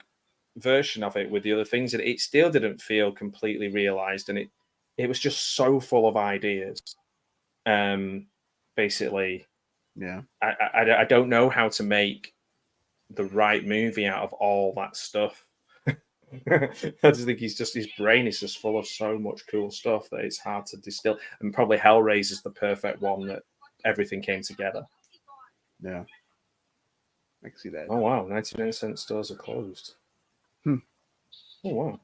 version of it with the other things, and it still didn't feel completely realized, and it was just so full of ideas. Basically, Yeah. I don't know how to make the right movie out of all that stuff. I just think his brain is just full of so much cool stuff that it's hard to distill. And probably Hellraiser is the perfect one that everything came together. Yeah. I can see that. Oh wow, 99-cent stores are closed. Hmm. Oh wow.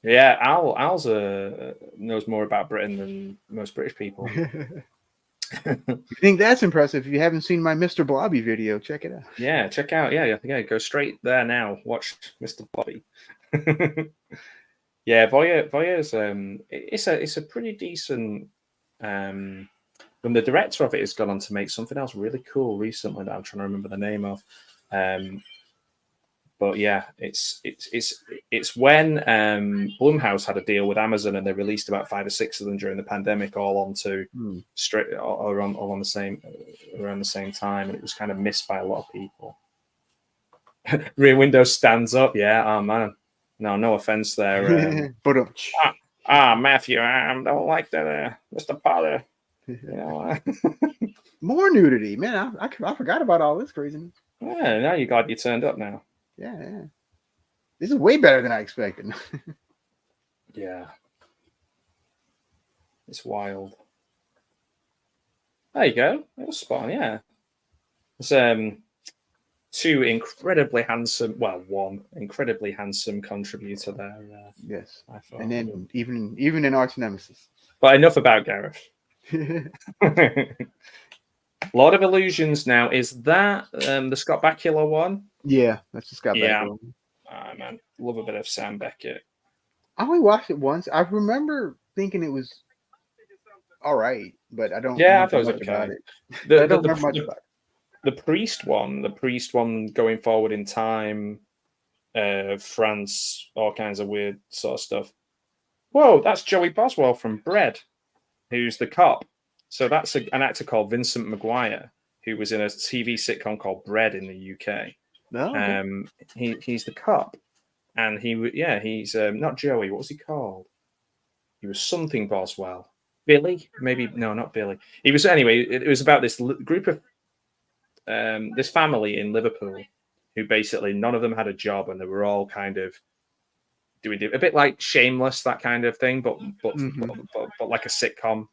Yeah, Al's knows more about Britain than most British people. You think that's impressive? If you haven't seen my Mr. Blobby video, check it out. Yeah, check out. Yeah, go straight there now. Watch Mr. Bobby. Yeah, Voyeur's it's a pretty decent. And the director of it has gone on to make something else really cool recently that I'm trying to remember the name of. But yeah, it's when Blumhouse had a deal with Amazon and they released about 5 or 6 of them during the pandemic, all onto straight all on the same around the same time, and it was kind of missed by a lot of people. Rear Window stands up, yeah. Oh man, no offense there. But Matthew, I don't like that, Mr. Potter. You know, more nudity, man. I forgot about all this craziness. yeah, now you're glad you turned up now. Yeah. This is way better than I expected. Yeah. It's wild. There you go. It was spot on, yeah. There's two incredibly handsome, well, one incredibly handsome contributor there. Yes. I thought. And then even in Arch Nemesis. But enough about Gareth. Lord of Illusions now, is that the Scott Bakula one? Yeah, that's the Scott Yeah. Bakula. Man, love a bit of Sam Beckett. I only watched it once. I remember thinking it was all right, but I don't Yeah, I remember thought it was much okay. about it. The, I don't the, remember much the, about it. the priest one going forward in time, France, all kinds of weird sort of stuff. Whoa, that's Joey Boswell from Bread, who's the cop. So that's an actor called Vincent Maguire, who was in a TV sitcom called Bread in the UK. No, okay. He's the cop, and he's not Joey. What was he called? He was something Boswell. Billy, maybe no, not Billy. He was anyway. It was about this group of this family in Liverpool, who basically none of them had a job, and they were all kind of doing a bit like Shameless, that kind of thing, but like a sitcom.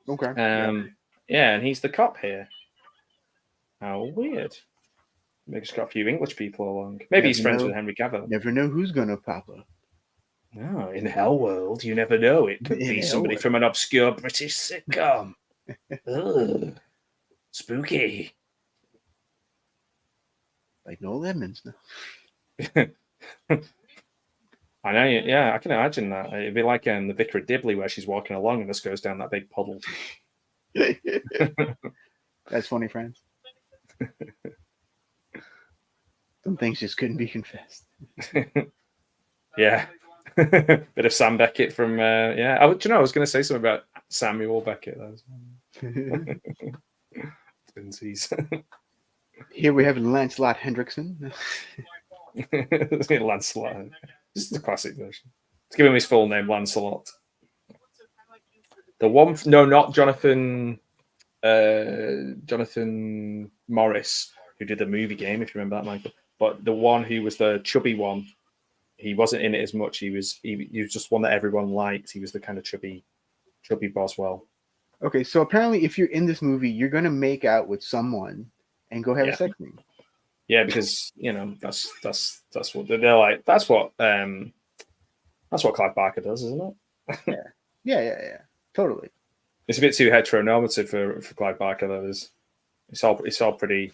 Okay. Yeah, and he's the cop here. How weird. Maybe he's got a few English people along. Maybe he's friends with Henry Cavill. Never know who's gonna pop up. No, in Hellworld, you never know. It could be somebody from an obscure British sitcom. Ugh, spooky. Like no lemons. No. I know. Yeah, I can imagine that. It'd be like the Vicar of Dibley, where she's walking along and just goes down that big puddle. That's funny, friends. Some things just couldn't be confessed. Yeah. Bit of Sam Beckett from yeah. I was going to say something about Samuel Beckett. Twinsies. Here we have Lancelot Hendrickson. Lancelot. This is the classic version. Let's give him his full name, Lancelot. The one, no, not Jonathan. Jonathan Morris, who did the movie game, if you remember that, Michael. But the one who was the chubby one, he wasn't in it as much. He was just one that everyone liked. He was the kind of chubby Boswell. Okay, so apparently, if you're in this movie, you're gonna make out with someone and go have a sex scene. Yeah, because that's what they're like. That's what Clive Barker does, isn't it? Yeah. Totally. It's a bit too heteronormative for Clive Barker, though. It's all pretty.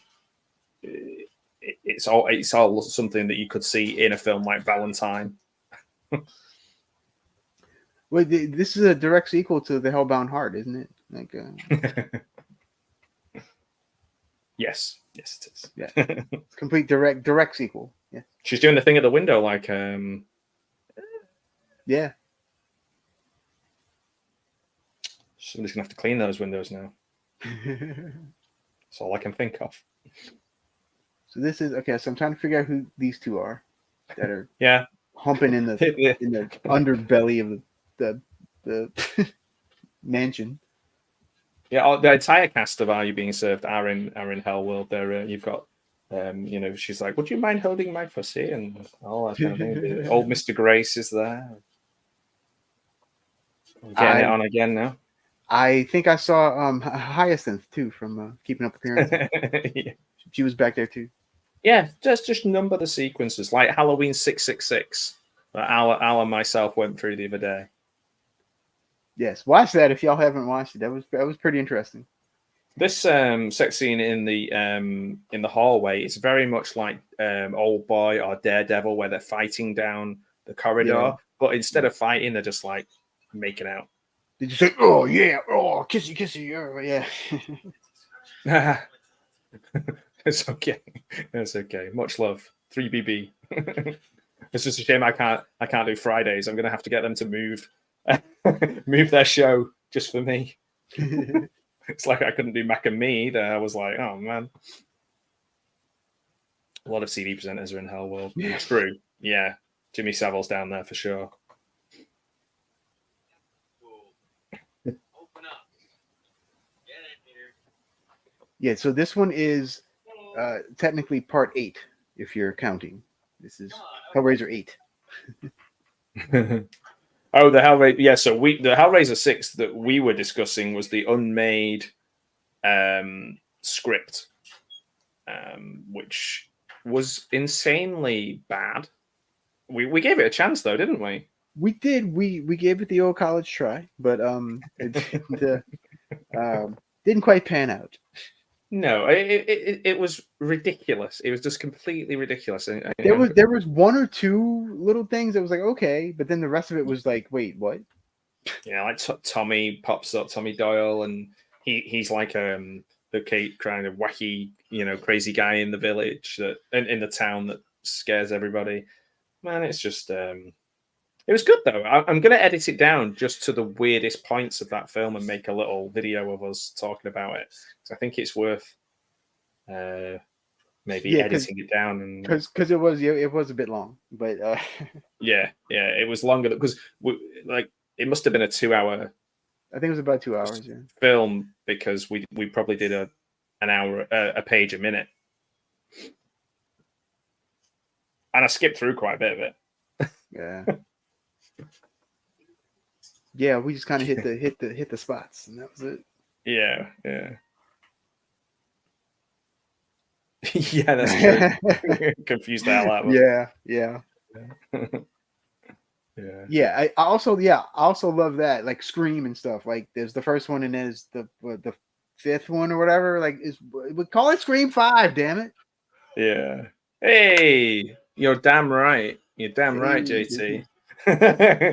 It's all something that you could see in a film like Valentine. Well, this is a direct sequel to The Hellbound Heart, isn't it? Like, yes, it is. Yeah, it's complete direct sequel. Yeah, she's doing the thing at the window, like yeah. Somebody's gonna have to clean those windows now. That's all I can think of. So this is okay. So I'm trying to figure out who these two are that are Yeah. humping in the underbelly of the mansion. Yeah, the entire cast of Are You Being Served are in Hellworld. There, you've got, she's like, "Would you mind holding my pussy?" and all that kind of thing. Old Mr. Grace is there, getting it on again now. I think I saw Hyacinth too from Keeping Up Appearances. Yeah. She was back there too. Yeah, just number the sequences like Halloween 666 that Al and myself went through the other day. Yes, watch that if y'all haven't watched it. That was pretty interesting. This sex scene in the hallway is very much like Old Boy or Daredevil, where they're fighting down the corridor, Yeah. but instead of fighting, they're just like making out. Did you say, "Oh yeah, oh kissy, oh yeah"? It's okay. It's okay. Much love. 3BB. It's just a shame I can't do Fridays. I'm gonna have to get them to move their show just for me. It's like I couldn't do Mac and Me either. I was like, oh man. A lot of CD presenters are in Hellworld. Yeah. True. Yeah. Jimmy Savile's down there for sure. Yeah, so this one is technically part 8, if you're counting. This is Hellraiser 8. Oh, the Hellraiser. Yeah, so the Hellraiser 6 that we were discussing was the unmade script, which was insanely bad. We gave it a chance though, didn't we? We did. We gave it the old college try, but it didn't quite pan out. No, it was ridiculous. It was just completely ridiculous. There was one or two little things that was like okay, but then the rest of it was like, wait, what? Yeah, like Tommy pops up, Tommy Doyle, and he's like the kind of wacky, crazy guy in the village that in the town that scares everybody. Man, it's just it was good though. I'm going to edit it down just to the weirdest points of that film and make a little video of us talking about it. I think it's worth maybe editing it down because it was a bit long, but yeah, it was longer because it must have been a 2-hour. I think it was about 2 hours. Yeah. Film because we probably did an hour a page a minute, and I skipped through quite a bit of it. Yeah. Yeah, we just kind of hit the spots, and that was it. Yeah. Yeah, that's true. Confused the hell out of Yeah. Yeah. I also love that, like Scream and stuff. Like there's the first one, and there's the fifth one or whatever. Like we call it Scream 5. Damn it. Yeah. Hey, you're damn right. You're damn right, JT.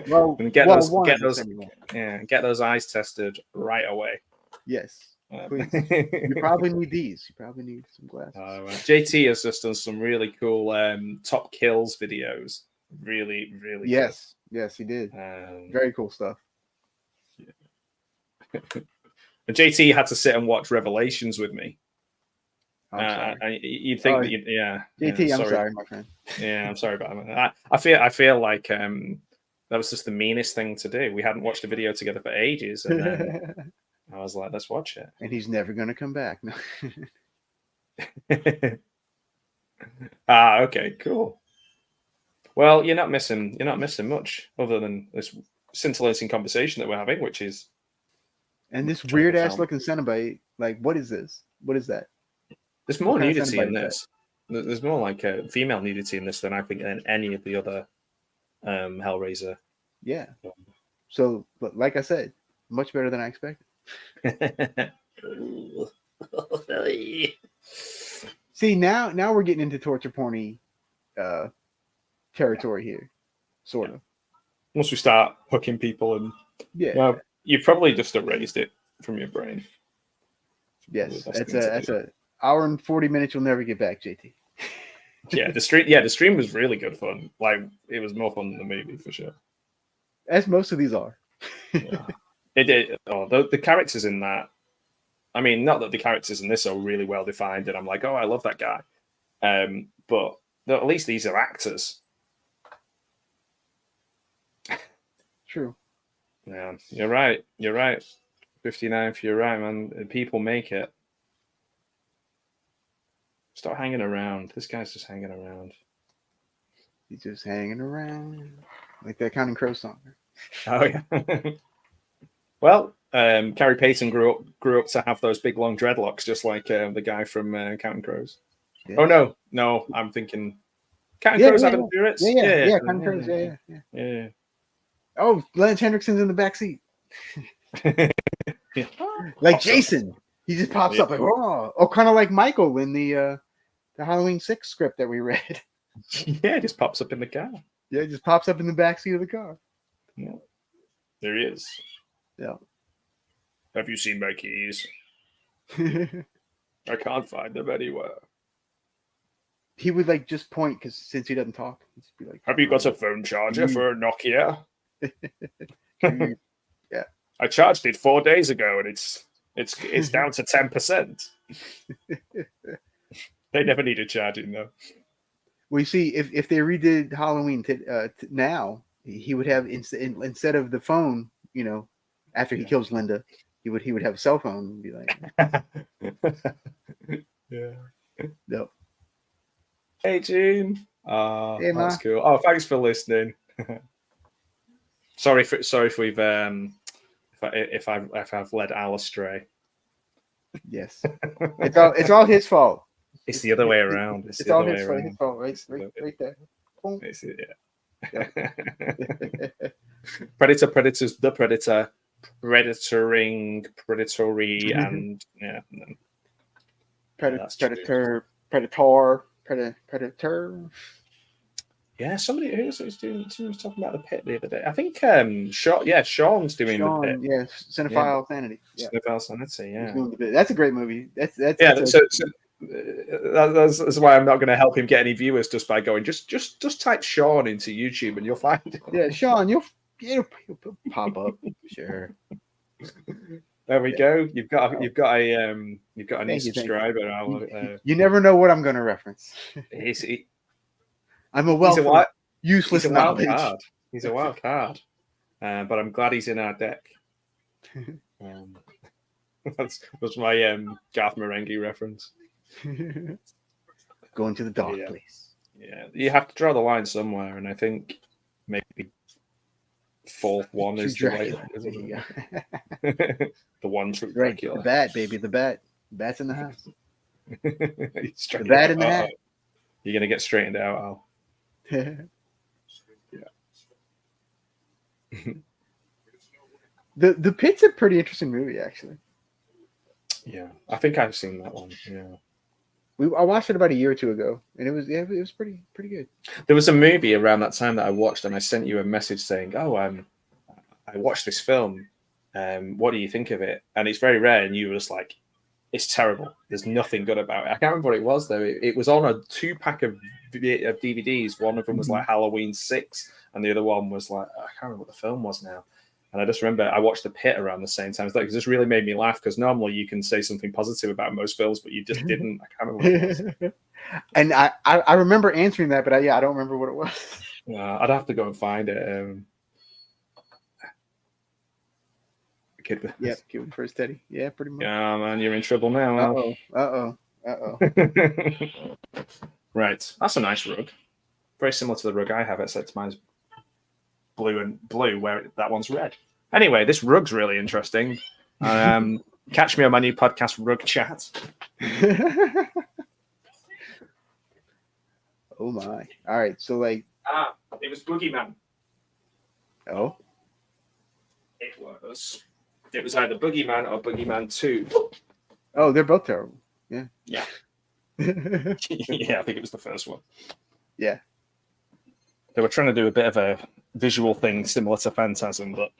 Well, get those eyes tested right away. Yes, please. You probably need these. You probably need some glasses. JT has just done some really cool top kills videos. Really, really. Yes, yes, he did. Very cool stuff. Yeah. And JT had to sit and watch Revelations with me. You'd think that, yeah. JT, yeah, I'm sorry, my friend. Yeah, I'm sorry about that. I feel like that was just the meanest thing to do. We hadn't watched a video together for ages, and then I was like, "Let's watch it." And he's never going to come back. No. Okay, cool. Well, you're not missing much other than this scintillating conversation that we're having, which is. And this weird ass looking Cenobite, like, what is this? What is that? There's more nudity in this. There's more like female nudity in this than I think in any of the other Hellraiser. Yeah. So, like I said, much better than I expected. See, now we're getting into torture porny territory here, sort of. Once we start hooking people and you probably just erased it from your brain. Yes, that's a hour and 40 minutes you'll never get back, JT. The stream was really good fun. Like it was more fun than the movie for sure. As most of these are. Yeah. It did. Oh, the characters in that. I mean, not that the characters in this are really well defined, and I'm like, oh, I love that guy. But at least these are actors. True. Yeah, you're right. You're right. 59th, you're right, man. People make it. Stop hanging around. This guy's just hanging around. He's just hanging around. Like that Counting Crow song. Oh yeah. Well, Carrie Payton grew up to have those big long dreadlocks, just like the guy from Counting Crows. Yeah. Oh no, I'm thinking Counting Crows, Adam Duritz. Yeah, Counting Crows. Yeah. Oh, Lance Henriksen's in the back seat. Yeah. Like Jason. He just pops up like, oh, kind of like Michael in the Halloween 6 script that we read. Yeah, just pops up in the car. Yeah, just pops up in the backseat of the car. Yeah. There he is. Yeah. Have you seen my keys? I can't find them anywhere. He would like just point because since he doesn't talk, he'd be like, Have you got a phone charger for a Nokia? Yeah. I charged it 4 days ago and it's down to 10%. They never needed charging though. Well, you see, if they redid Halloween now, he would have instead of the phone, after he kills Linda, he would have a cell phone and be like, Yeah. no. Hey, Gene. Hey, Ma. That's cool. Oh, thanks for listening. sorry if we've if I've led Al astray. Yes, it's all his fault. It's the other way around. It's all his fault. Right there. Boom. Yeah. Predators, the predator, predatory, and yeah. Predator. Yeah, somebody who was talking about the pit the other day. I think Sean's doing the pit. Yeah, Cinephile Sanity. Yeah. Cinephile Sanity. Yeah, that's a great movie. That's that's why I'm not going to help him get any viewers just by going just type Sean into YouTube and you'll find it. Yeah, Sean, you'll pop up. Sure. There we go. You've got a new subscriber. You never know what I'm going to reference. I'm a wealth of useless knowledge. He's a wild card. But I'm glad he's in our deck. That was my Garth Marenghi reference. Going to the dark place. Yeah, you have to draw the line somewhere, and I think maybe fourth one is the way. The one true Dracula. The bat, baby, the bat. The bat's in the house. The bat in the hat. You're gonna get straightened out, Al. Yeah. The Pit's a pretty interesting movie, actually. Yeah, I think I've seen that one. Yeah, I watched it about a year or two ago, and it was pretty good. There was a movie around that time that I watched, and I sent you a message saying, "Oh, I watched this film. What do you think of it?" And it's very rare, and you were just like, "It's terrible. There's nothing good about it." I can't remember what it was though. It was on a 2-pack of DVDs. One of them was like Halloween 6, and the other one was like I can't remember what the film was now. And I just remember I watched The Pit around the same time. It just really made me laugh because normally you can say something positive about most films, but you just didn't. I can't remember what it was. And I remember answering that, but I don't remember what it was. I'd have to go and find it. Kid with First Teddy. Yeah, pretty much. Yeah, man, you're in trouble now. Uh-oh. Right. That's a nice rug. Very similar to the rug I have, except mine's blue, where that one's red. Anyway, this rug's really interesting. Catch me on my new podcast, Rug Chat. Oh my! All right, so it was Boogeyman. Oh, it was either Boogeyman or Boogeyman 2. Oh, they're both terrible. Yeah. Yeah, I think it was the first one. Yeah. They were trying to do a bit of a visual thing similar to Phantasm, but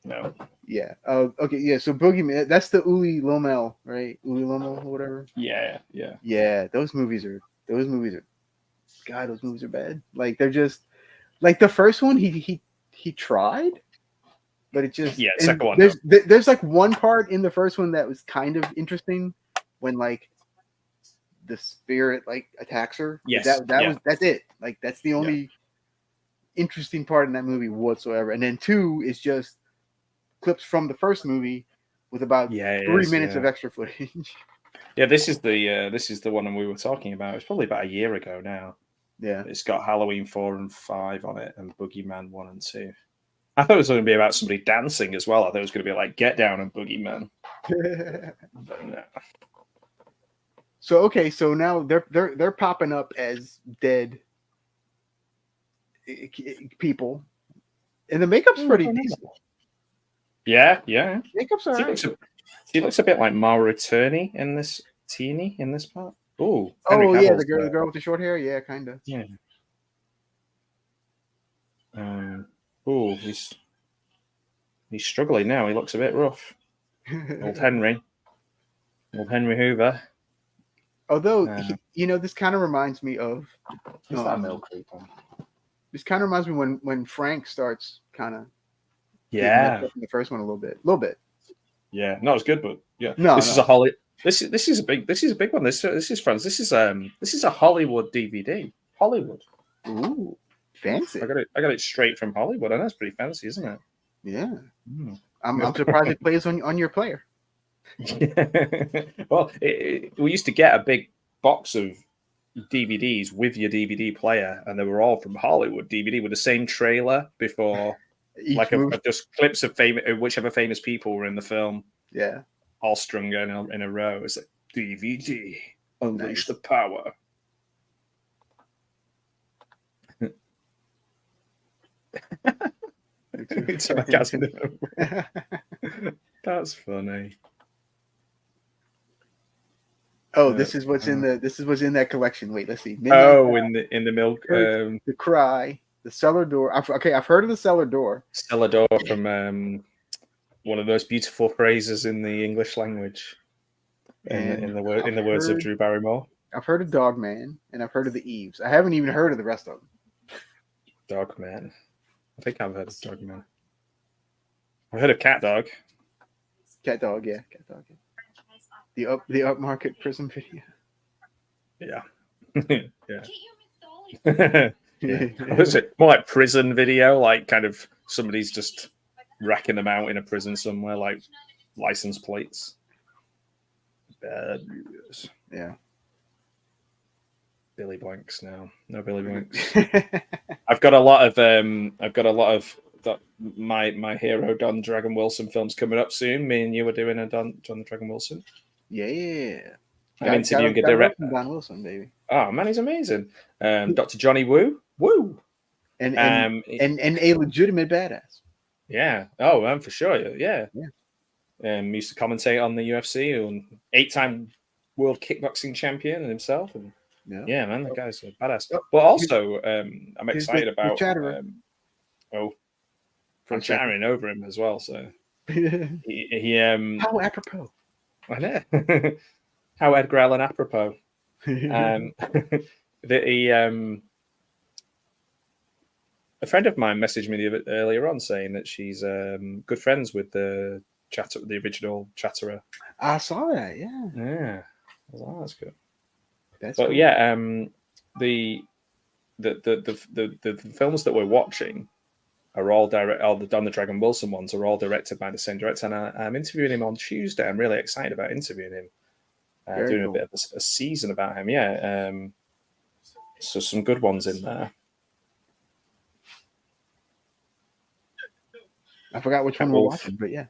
no. Yeah. Oh, okay. Yeah. So Boogeyman, that's the Uli Lomel, right? Uli Lomel or whatever. Yeah. Yeah. Those movies are. God, those movies are bad. Like they're just like the first one. He tried, but it just second one. There's like one part in the first one that was kind of interesting when like the spirit like attacks her. Yes, That's it. Like that's the only interesting part in that movie whatsoever. And then 2 is just clips from the first movie with about 3 minutes of extra footage. Yeah, this is the one we were talking about. It's probably about a year ago now. Yeah. It's got Halloween 4 and 5 on it, and Boogeyman 1 and 2. I thought it was going to be about somebody dancing as well. I thought it was going to be like Get Down and Boogeyman. But no. So now they're popping up as dead people, and the makeup's pretty decent. Yeah. Makeup's alright. She looks a bit like Mara Turney in this part. Oh yeah, the girl with the short hair. Yeah, kind of. Yeah. He's struggling now. He looks a bit rough. Old Henry Hoover. Although this kind of reminds me of. Is that a mill creeper? This kind of reminds me when Frank starts kind of. Yeah. In the first one a little bit. Yeah, not as good, but yeah. This is a Holly. This is a big one. This is friends. This is a Hollywood DVD. Hollywood. Ooh, fancy. I got it straight from Hollywood. I know it's pretty fancy, isn't it? Yeah. I'm surprised it plays on your player. Well, we used to get a big box of DVDs with your DVD player, and they were all from Hollywood DVD with the same trailer before. Just clips of whichever famous people were in the film. Yeah. All strung in a row. It's like DVD. Unleash the power. It's sarcasm. That's funny. Oh, this is what's in that collection. Wait, let's see. In the milk. The Cry. The Cellar Door. I've heard of the Cellar Door. Cellar Door from one of the most beautiful phrases in the English language. In the words of Drew Barrymore. I've heard of Dogman, and I've heard of the Eves. I haven't even heard of the rest of them. Dogman. I think I've heard of Dogman. I've heard of Cat Dog. Cat Dog, yeah. The upmarket prison video. Yeah. Yeah. Was it more like prison video? Like kind of somebody's just wrecking them out in a prison somewhere, like license plates. Bad news. Yeah. Billy Blanks now. No Billy Blanks. I've got a lot of my hero Don Dragon Wilson films coming up soon. Me and you are doing a Don the Dragon Wilson. Yeah. I'm interviewing a director. Don Wilson, baby. Oh man, he's amazing. Dr. Johnny Woo. And a legitimate badass. Yeah. Oh, for sure. Yeah. Used to commentate on the UFC and 8-time world kickboxing champion himself. And yeah, man, the guy's a badass. But also, I'm excited about. I'm chattering over him as well. So he how apropos. I know. How Edgar Allan apropos. A friend of mine messaged me earlier on saying that she's good friends with the original Chatterer. I saw that. Yeah. Yeah. Oh, that's good. That's but cool. Yeah, the films that we're watching are all the Don the Dragon Wilson ones are all directed by the same director, and I'm interviewing him on Tuesday. I'm really excited about interviewing him. Doing a bit of a season about him, yeah. So some good ones in there. I forgot which one we're watching, but yeah.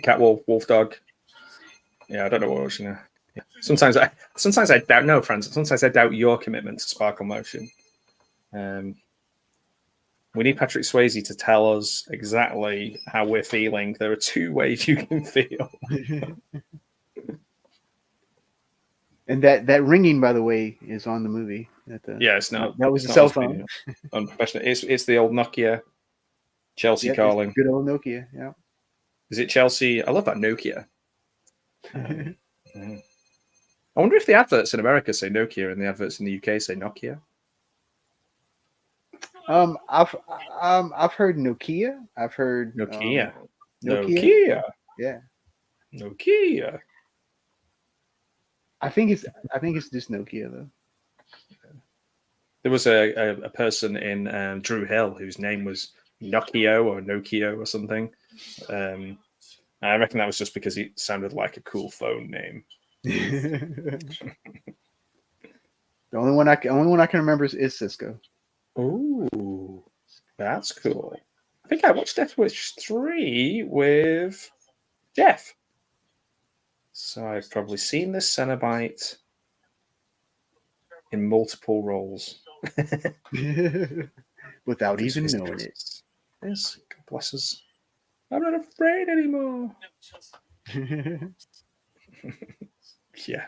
Cat Wolf, Wolf Dog. Yeah, I don't know what we're watching now. Yeah. Sometimes I doubt. No, Francis. Sometimes I doubt your commitment to Sparkle Motion. We need Patrick Swayze to tell us exactly how we're feeling. There are 2 ways you can feel. And that ringing, by the way, is on the movie. It's not. That was a cell phone. Unprofessional. It's the old Nokia. Chelsea calling. Good old Nokia. Yeah. Is it Chelsea? I love that Nokia. I wonder if the adverts in America say Nokia and the adverts in the UK say Nokia. I've heard Nokia. I've heard Nokia. Nokia. Yeah. Nokia. I think it's just Nokia though. There was a person in Drew Hill whose name was Nokia or something. I reckon that was just because it sounded like a cool phone name. The only one I can remember is Cisco. Ooh, that's cool. I think I watched Death Wish 3 with Jeff. So I've probably seen this Cenobite in multiple roles. Without even knowing it. Yes, God bless us. I'm not afraid anymore. Yeah.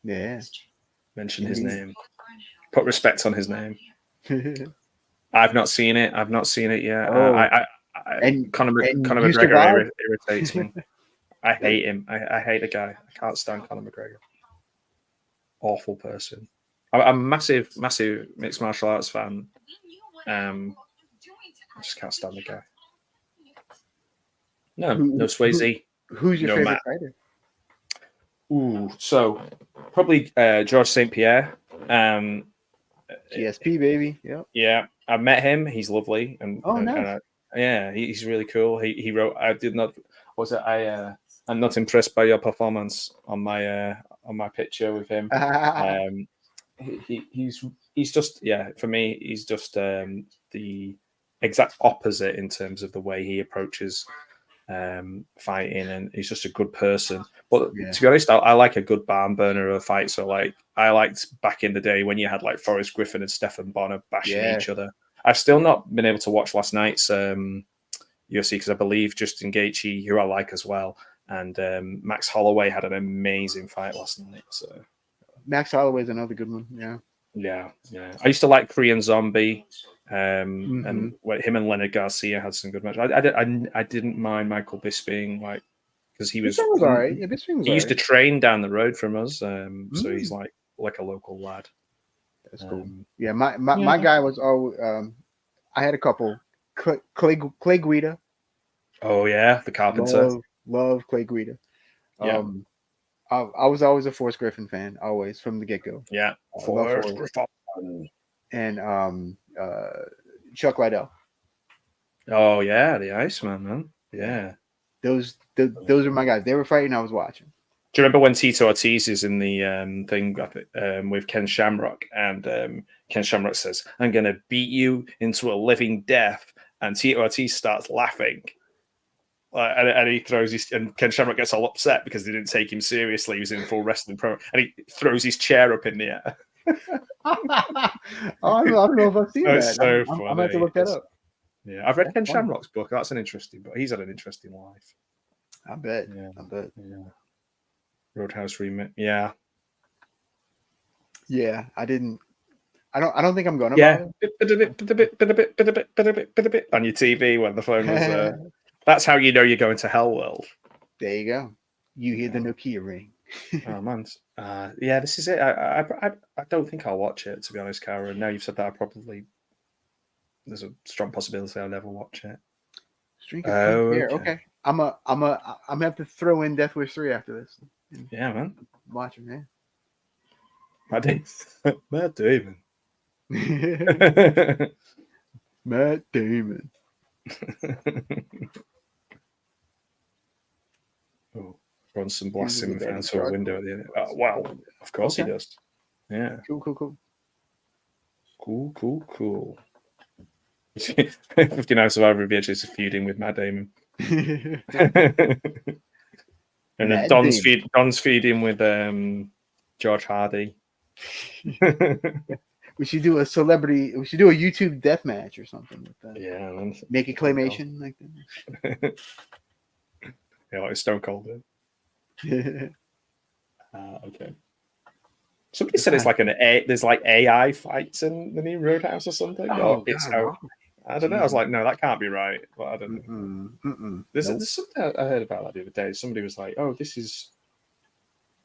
Yeah. Mention his name. Put respect on his name. I've not seen it. I've not seen it yet. Conor McGregor irritates me. I hate him. I hate the guy. I can't stand Conor McGregor. Awful person. I'm a massive mixed martial arts fan. I just can't stand the guy. No Swayze. Who's your favorite Matt. fighter? Ooh, so probably George St. Pierre. GSP baby. Yep. Yeah, I met him. He's lovely, and nice. Yeah, he's really cool. He wrote. I did not. Was it? I'm not impressed by your performance on my picture with him. He's just for me. He's just the exact opposite in terms of the way he approaches fighting, and he's just a good person. But to be honest, I like a good barn burner of a fight. So like I liked back in the day when you had like Forrest Griffin and Stephan Bonner bashing each other. I've still not been able to watch last night's UFC because I believe Justin Gaethje, who I like as well, and Max Holloway had an amazing fight last night. So Max Holloway's another good one. Yeah. I used to like Korean Zombie. And him and Leonard Garcia had some good matches. I didn't mind Michael Bisping, like, because he was all right. Yeah, he used to train down the road from us, so he's like a local lad. That's cool. Yeah, my guy was always. I had a couple. Clay Guida. Oh yeah, the Carpenter. Love Clay Guida. Yeah. I was always a Forrest Griffin fan, always from the get go. Yeah, Forrest Griffin. And Chuck Liddell. Oh yeah, the Iceman, man. Yeah. Those are my guys. They were fighting, I was watching. Do you remember when Tito Ortiz is in the thing with Ken Shamrock, and Ken Shamrock says, "I'm going to beat you into a living death," and Tito Ortiz starts laughing, and he throws and Ken Shamrock gets all upset because they didn't take him seriously. He was in full wrestling promo, and he throws his chair up in the air. I don't know if I've seen that. So I'm going to have to look that up. Yeah, I've read Ken Shamrock's book. That's an interesting book. He's had an interesting life. I bet. Yeah. Roadhouse remake. Yeah. Yeah, I don't think I'm gonna. Yeah. Bit on your TV when the phone was. That's how you know you're going to Hellworld. There you go. You hear the Nokia ring. Oh man. Yeah, this is it. I don't think I'll watch it, to be honest, Cara. Now you've said that, there's a strong possibility I'll never watch it. Okay. I'm gonna have to throw in Death Wish 3 after this. Yeah, man. Watch it, man. Matt Damon. Matt Damon. Oh, Bronson blasts him through a window at the end. Oh, wow. Of course he does. Yeah. Cool. 59 Survivor VH is feuding with Matt Damon. And then Don's feeding with George Hardy. We should do a YouTube death match or something with that. Yeah, man. Make a claymation like that. Yeah, like Stone Cold did. Okay. Somebody said it's like there's like AI fights in the new Roadhouse or something. I don't know. I was like, no, that can't be right. But I don't know. There's something I heard about that the other day. Somebody was like, oh,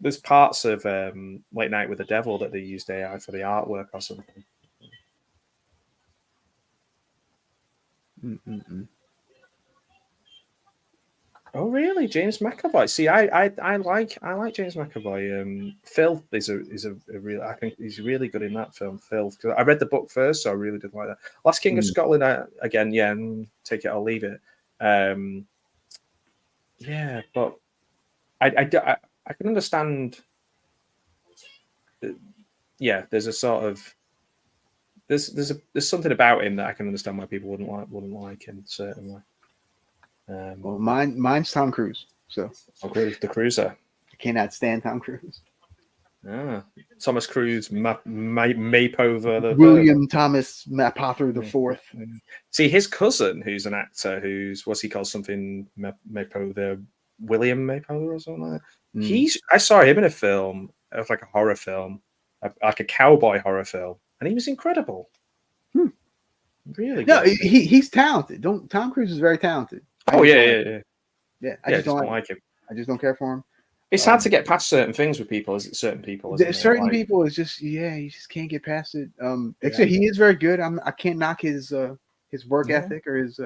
there's parts of Late Night with the Devil that they used AI for the artwork or something. Oh, really? James McAvoy. See, I like James McAvoy. Phil is a real. I think he's really good in that film. Phil, 'cause I read the book first, so I really did like that. Last King of Scotland. Again, yeah, take it or leave it. Yeah, but I can understand. Yeah, there's a sort of there's something about him that I can understand why people wouldn't like him certainly. Well, mine's Tom Cruise. So The Cruiser. I cannot stand Tom Cruise. Ah, Thomas Cruise, Maypover, the William Thomas Mapother the Fourth. See his cousin, who's an actor, what's he called? Something Maypover, William Maypover or something like that. I saw him in a film. It was like a horror film, like a cowboy horror film, and he was incredible. Really? No, good. he's talented. Tom Cruise is very talented. Oh yeah. I just don't like him. I just don't care for him. It's hard to get past certain things with people. Certain people, isn't it? Certain people is just you just can't get past it. Except he is very good. I can't knock his work ethic or his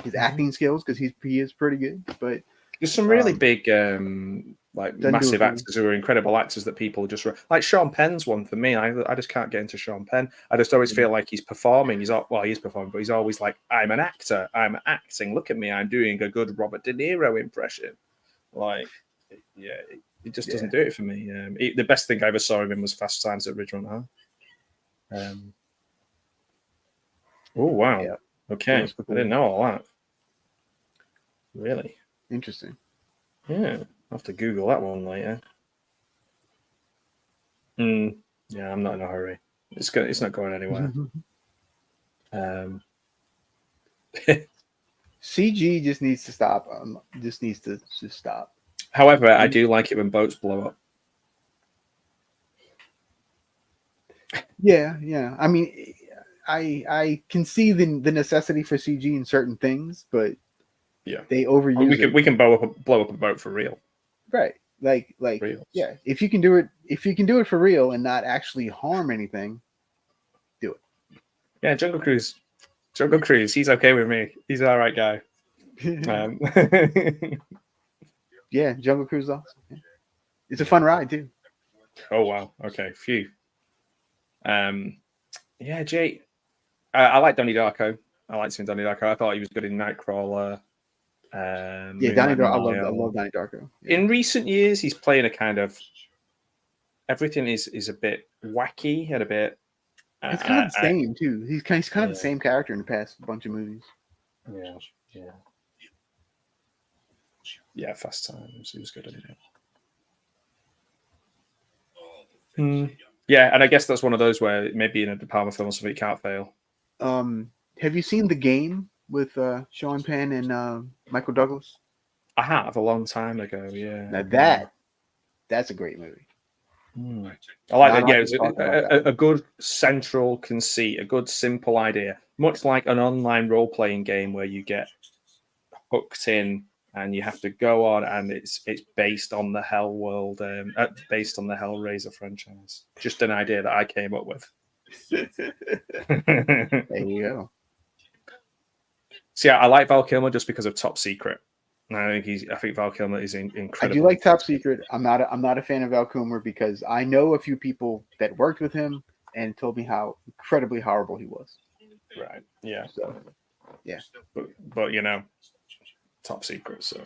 his acting skills because he is pretty good. But there's some really big massive actors who are incredible actors that people just like. Sean Penn's one for me. I just can't get into Sean Penn. I just always feel like he's performing. He's performing, but he's always like, I'm an actor. I'm acting. Look at me. I'm doing a good Robert De Niro impression. Like, yeah, it just doesn't do it for me. The best thing I ever saw of him was Fast Times at Ridgemont High. Oh wow. Yeah. Okay, I didn't know all that. Really interesting. Yeah. I'll have to Google that one later. Yeah, I'm not in a hurry. It's not going anywhere. CG just needs to stop. Just needs to just stop. However, I do like it when boats blow up. Yeah. I mean, I can see the necessity for CG in certain things, but yeah, they overuse it. We can blow up a boat for real. Right. Like real. Yeah. If you can do it for real and not actually harm anything, do it. Yeah, Jungle Cruise, he's okay with me. He's an all right guy. Yeah, Jungle Cruise is awesome. Yeah. It's a fun ride too. Oh wow. Okay. Phew. Yeah, Jay. I like Donnie Darko. I like seeing Donnie Darko. I thought he was good in Nightcrawler. Donnie Darko. I love Donnie Darko. Yeah. In recent years, he's playing a kind of everything is a bit wacky and a bit. It's kind of the same too. He's kind of the same character in the past bunch of movies. Yeah. Fast Times. He was good at it. Yeah, and I guess that's one of those where maybe in a De Palma film or something, it can't fail. Have you seen The Game with Sean Penn and Michael Douglas? I have a long time ago. Yeah. Now that's a great movie. I like that. Yeah, it's a good central conceit, a good simple idea, much like an online role-playing game where you get hooked in and you have to go on, and it's based on the Hellworld, based on the Hellraiser franchise. Just an idea that I came up with. There you go. So yeah, I like Val Kilmer just because of Top Secret. I think Val Kilmer is incredible. I do like Top Secret. I'm not a fan of Val Kilmer because I know a few people that worked with him and told me how incredibly horrible he was. Right. Yeah. So, yeah. But Top Secret. So.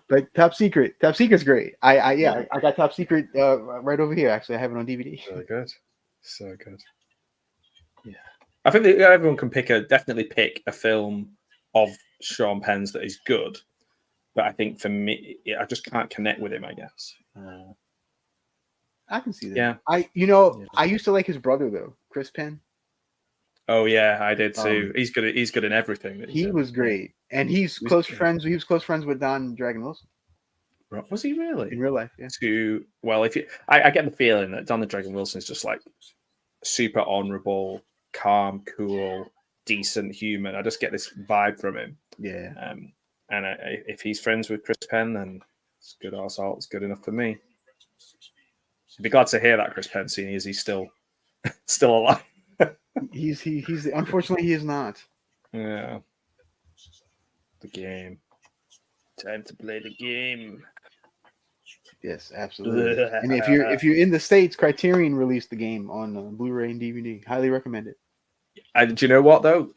But Top Secret's great. I got Top Secret right over here. Actually, I have it on DVD. So good. Yeah. I think that everyone can definitely pick a film of Sean Penn's that is good, but I think for me, I just can't connect with him. I guess. I can see that. Yeah. I used to like his brother though, Chris Penn. Oh yeah, I did too. He's good in everything. He was great, and he's close friends. He was close friends with Don Dragon Wilson. Was he really in real life? Yeah. I get the feeling that Don the Dragon Wilson is just like super honorable, calm, cool, decent human. I just get this vibe from him. Yeah. If he's friends with Chris Penn, then it's good. Also, it's good enough for me. I'd be glad to hear that Chris Penn, seeing as he's still alive. He's unfortunately he is not. Yeah. the game. Time to play the game. Yes, absolutely. And if you're in the States, Criterion released the game on Blu-ray and DVD. Highly recommend it. Do you know what though?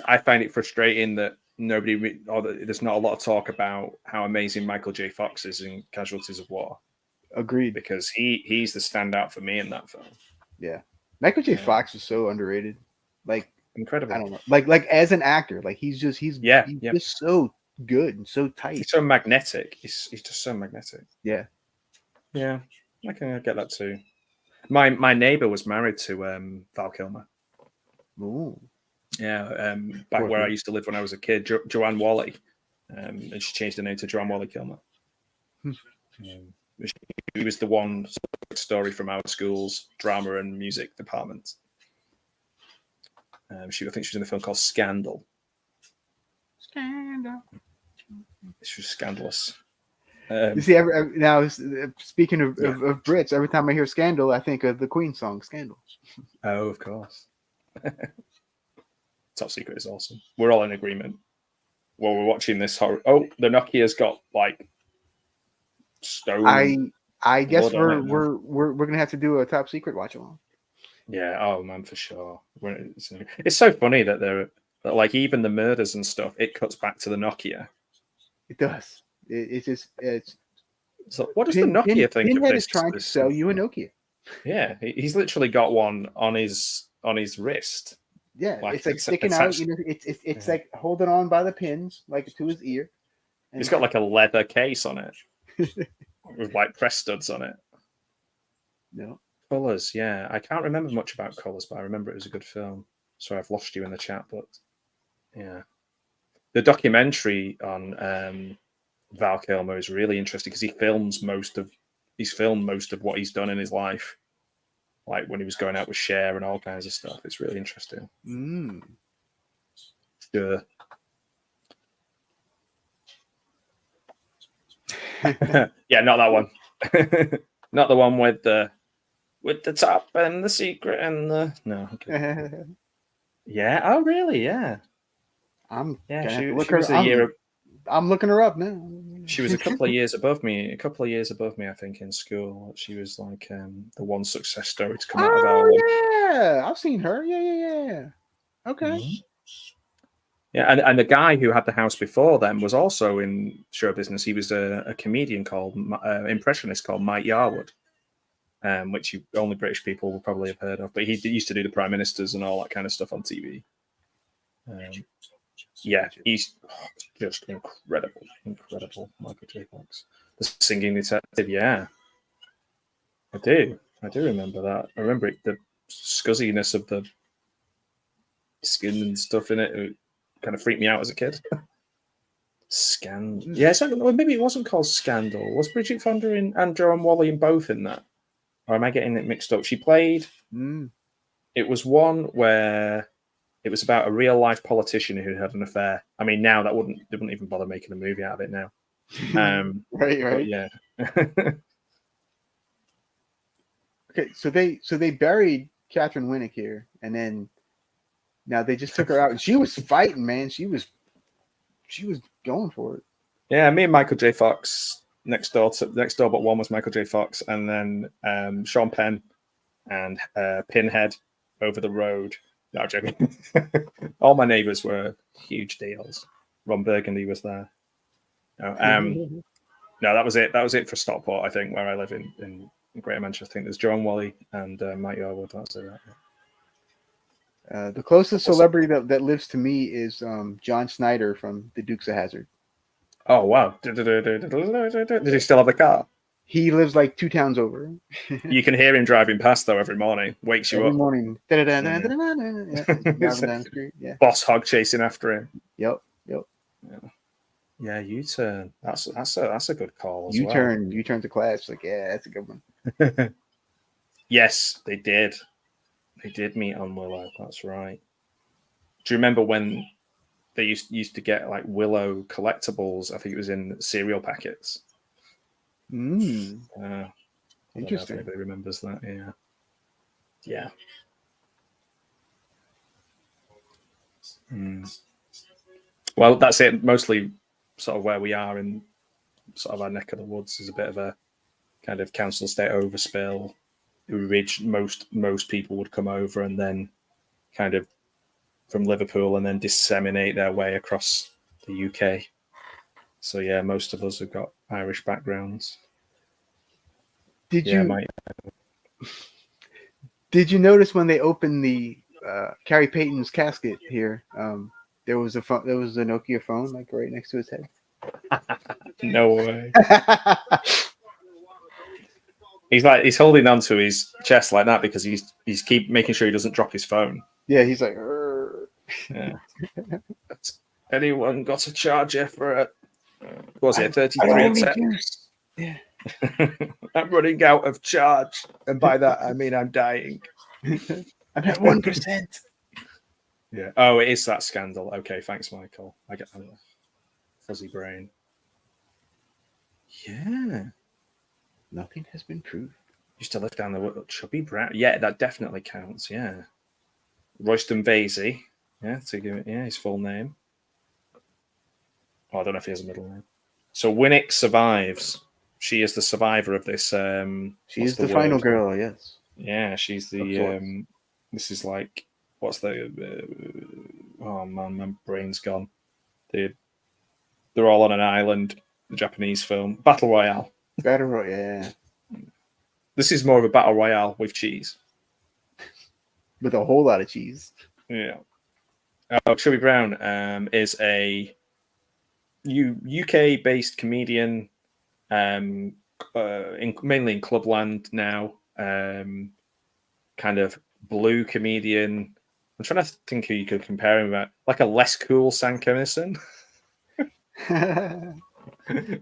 I find it frustrating that there's not a lot of talk about how amazing Michael J. Fox is in Casualties of War. Agreed. Because he's the standout for me in that film. Yeah, Michael J. Fox is so underrated. Like incredible. I don't know. Like as an actor, like he's just so good and so tight. He's so magnetic. He's just so magnetic. Yeah. Yeah. I can get that too. My neighbor was married to Val Kilmer. Ooh. Yeah. Back where I used to live when I was a kid, Joanne Wally. And she changed her name to Joanne Wally Kilmer. She was the one story from our school's drama and music department. I think she was in a film called Scandal. She was scandalous. You see, now speaking of Brits, every time I hear Scandal, I think of the Queen song Scandal. Oh, of course. Top Secret is awesome. We're all in agreement. While we're watching this horror. Oh, the Nokia's got like stone. I guess we're gonna have to do a Top Secret watch along. Yeah. Oh man, for sure. It's so funny that like even the murders and stuff. It cuts back to the Nokia. It does. So what does the Nokia think of Pinhead this? Is trying to sell you a Nokia. Yeah, he's literally got one on his wrist. Yeah, it's like sticking out. You know, it's like holding on by the pins, like to his ear. It's got like a leather case on it with like press studs on it. No Colors, yeah. I can't remember much about Colors, but I remember it was a good film. So I've lost you in the chat, but yeah, the documentary on Val Kilmer is really interesting because he's filmed most of what he's done in his life. Like when he was going out with Cher and all kinds of stuff. It's really interesting. Sure. Yeah, not that one. Not the one with the top and the secret and the no. Okay. Yeah. Oh, really? Yeah. She was a year. I'm looking her up now. She was a couple of years above me. I think, in school. She was like the one success story to come out of our. Yeah, I've seen her. Yeah. Okay. Mm-hmm. Yeah, and the guy who had the house before them was also in show business. He was a comedian called impressionist called Mike Yarwood, which only British people will probably have heard of. But he used to do the prime ministers and all that kind of stuff on TV. Yeah, he's just incredible. Michael J. Fox, the singing detective. Yeah, I do remember that. I remember the scuzziness of the skin and stuff in it. It kind of freaked me out as a kid. Scandal. Yeah, maybe it wasn't called Scandal. Was Bridget Fonda and Joanne Wally in both in that? Or am I getting it mixed up? She played. It was one where it was about a real life politician who had an affair. I mean, now they wouldn't even bother making a movie out of it now. Right. Yeah. Okay, so they buried Catherine Winnick here, and then now they just took her out, and she was fighting, man. She was going for it. Yeah, me and Michael J. Fox next door but one was Michael J. Fox, and then Sean Penn and Pinhead over the road. No, I'm joking. All my neighbours were huge deals. Ron Burgundy was there. No, that was it. That was it for Stockport, I think, where I live in Greater Manchester. I think there's Joan Wally and Mike Yarwood. That's it. The closest celebrity that lives to me is John Snyder from the Dukes of Hazzard. Oh, wow. Did he still have the car? He lives like 2 towns over. You can hear him driving past, though, every morning. Wakes you up. Every morning. Driving down the street. Yeah. Boss hog chasing after him. Yep. Yeah, U-turn. That's a good call as U-turn. U-turn to class. Like, yeah, that's a good one. Yes, they did. They did meet on Willow. That's right. Do you remember when they used to get like Willow collectibles? I think it was in cereal packets. Interesting. If anybody remembers that? Yeah. Well, that's it. Mostly, sort of where we are in sort of our neck of the woods is a bit of a kind of council estate overspill. Most people would come over and then kind of from Liverpool and then disseminate their way across the UK. So yeah, most of us have got Irish backgrounds. Did Yeah, you notice when they opened the Carrie Payton's casket here? There was a phone. There was a Nokia phone like right next to his head. No way. He's holding on to his chest like that because he's keep making sure he doesn't drop his phone. Yeah, he's like. "Arr." Yeah. Anyone got a charger for a? What was it 33 I and only 10? use- Yeah. I'm running out of charge, and by that I mean I'm dying. I'm at 1%. Yeah. Oh, it is that scandal. Okay, thanks, Michael. I get a fuzzy brain. Yeah. Nothing has been proved. Used to live down the Chubby Brown. Yeah, that definitely counts. Yeah. Royston Vasey. Yeah, to give it. Yeah, his full name. Oh, I don't know if he has a middle name. So Winnick survives. She is the survivor of this. She is the final girl. Yes. Yeah, she's the. This is like, what's the? Oh man, my brain's gone. They're all on an island. The Japanese film Battle Royale. Battle Royale. Yeah. This is more of a battle royale with cheese. With a whole lot of cheese. Yeah. Chubby Brown is a UK-based comedian, mainly in Clubland now. Kind of blue comedian. I'm trying to think who you could compare him with. Like a less cool Sam Kinison.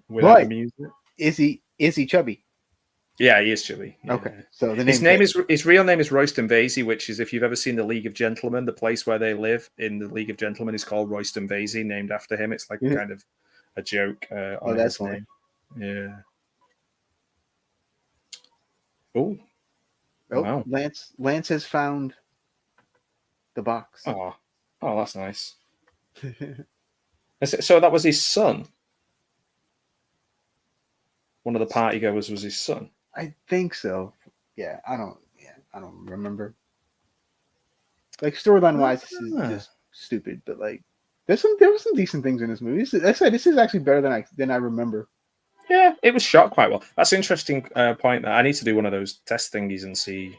Without the music. Is he chubby? Yeah, he is chubby. Yeah. Okay, so his real name is Royston Vasey, which is, if you've ever seen the League of Gentlemen, the place where they live in the League of Gentlemen is called Royston Vasey, named after him. It's like kind of a joke on that's his name. Yeah. Oh, wow. Lance has found the box. Oh, that's nice. So that was his son. One of the party goers was his son. I think so. Yeah, I don't remember. Like storyline wise, this is just stupid. But like, there was some decent things in this movie. This is actually better than I remember. Yeah, it was shot quite well. That's an interesting point. That I need to do one of those test thingies and see.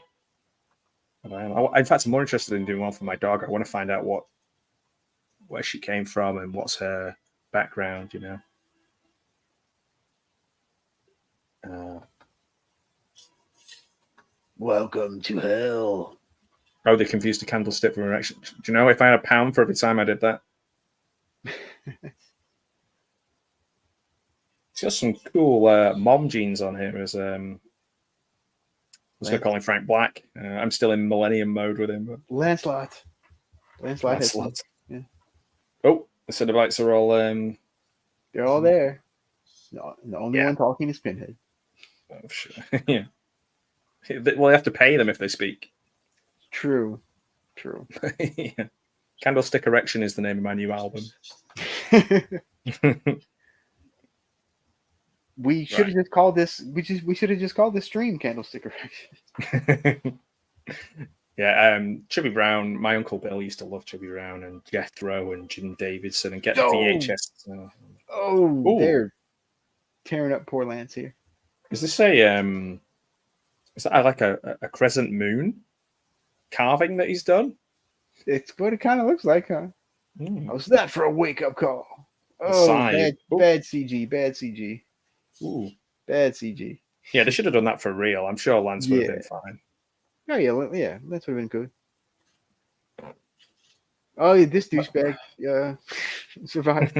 In fact, I'm more interested in doing one for my dog. I want to find out where she came from and what's her background. You know. Welcome to hell. Oh, they confused a candlestick for erection. Do you know if I had £1 for every time I did that? He's got some cool mom jeans on here. As I was going to call him Frank Black. I'm still in Millennium mode with him. But... Lancelot. Yeah. Oh, the Cenobites are all. They're all there. No, the only one talking is Pinhead. Oh, sure. Yeah. Well, they have to pay them if they speak. True. Yeah. Candlestick Erection is the name of my new album. We should have just called this. We should have just called this stream Candlestick Erection. Yeah, Chubby Brown. My uncle Bill used to love Chubby Brown and Jethro and Jim Davidson and get the VHS. They're tearing up poor Lance here. Is this a is that like a crescent moon carving that he's done? It's what it kind of looks like, huh? How's that for a wake-up call? Oh, bad CG, bad CG. Ooh. Bad CG. Yeah, they should have done that for real. I'm sure Lance would have been fine. Oh, yeah, Lance would have been good. Oh, yeah, this douchebag survived.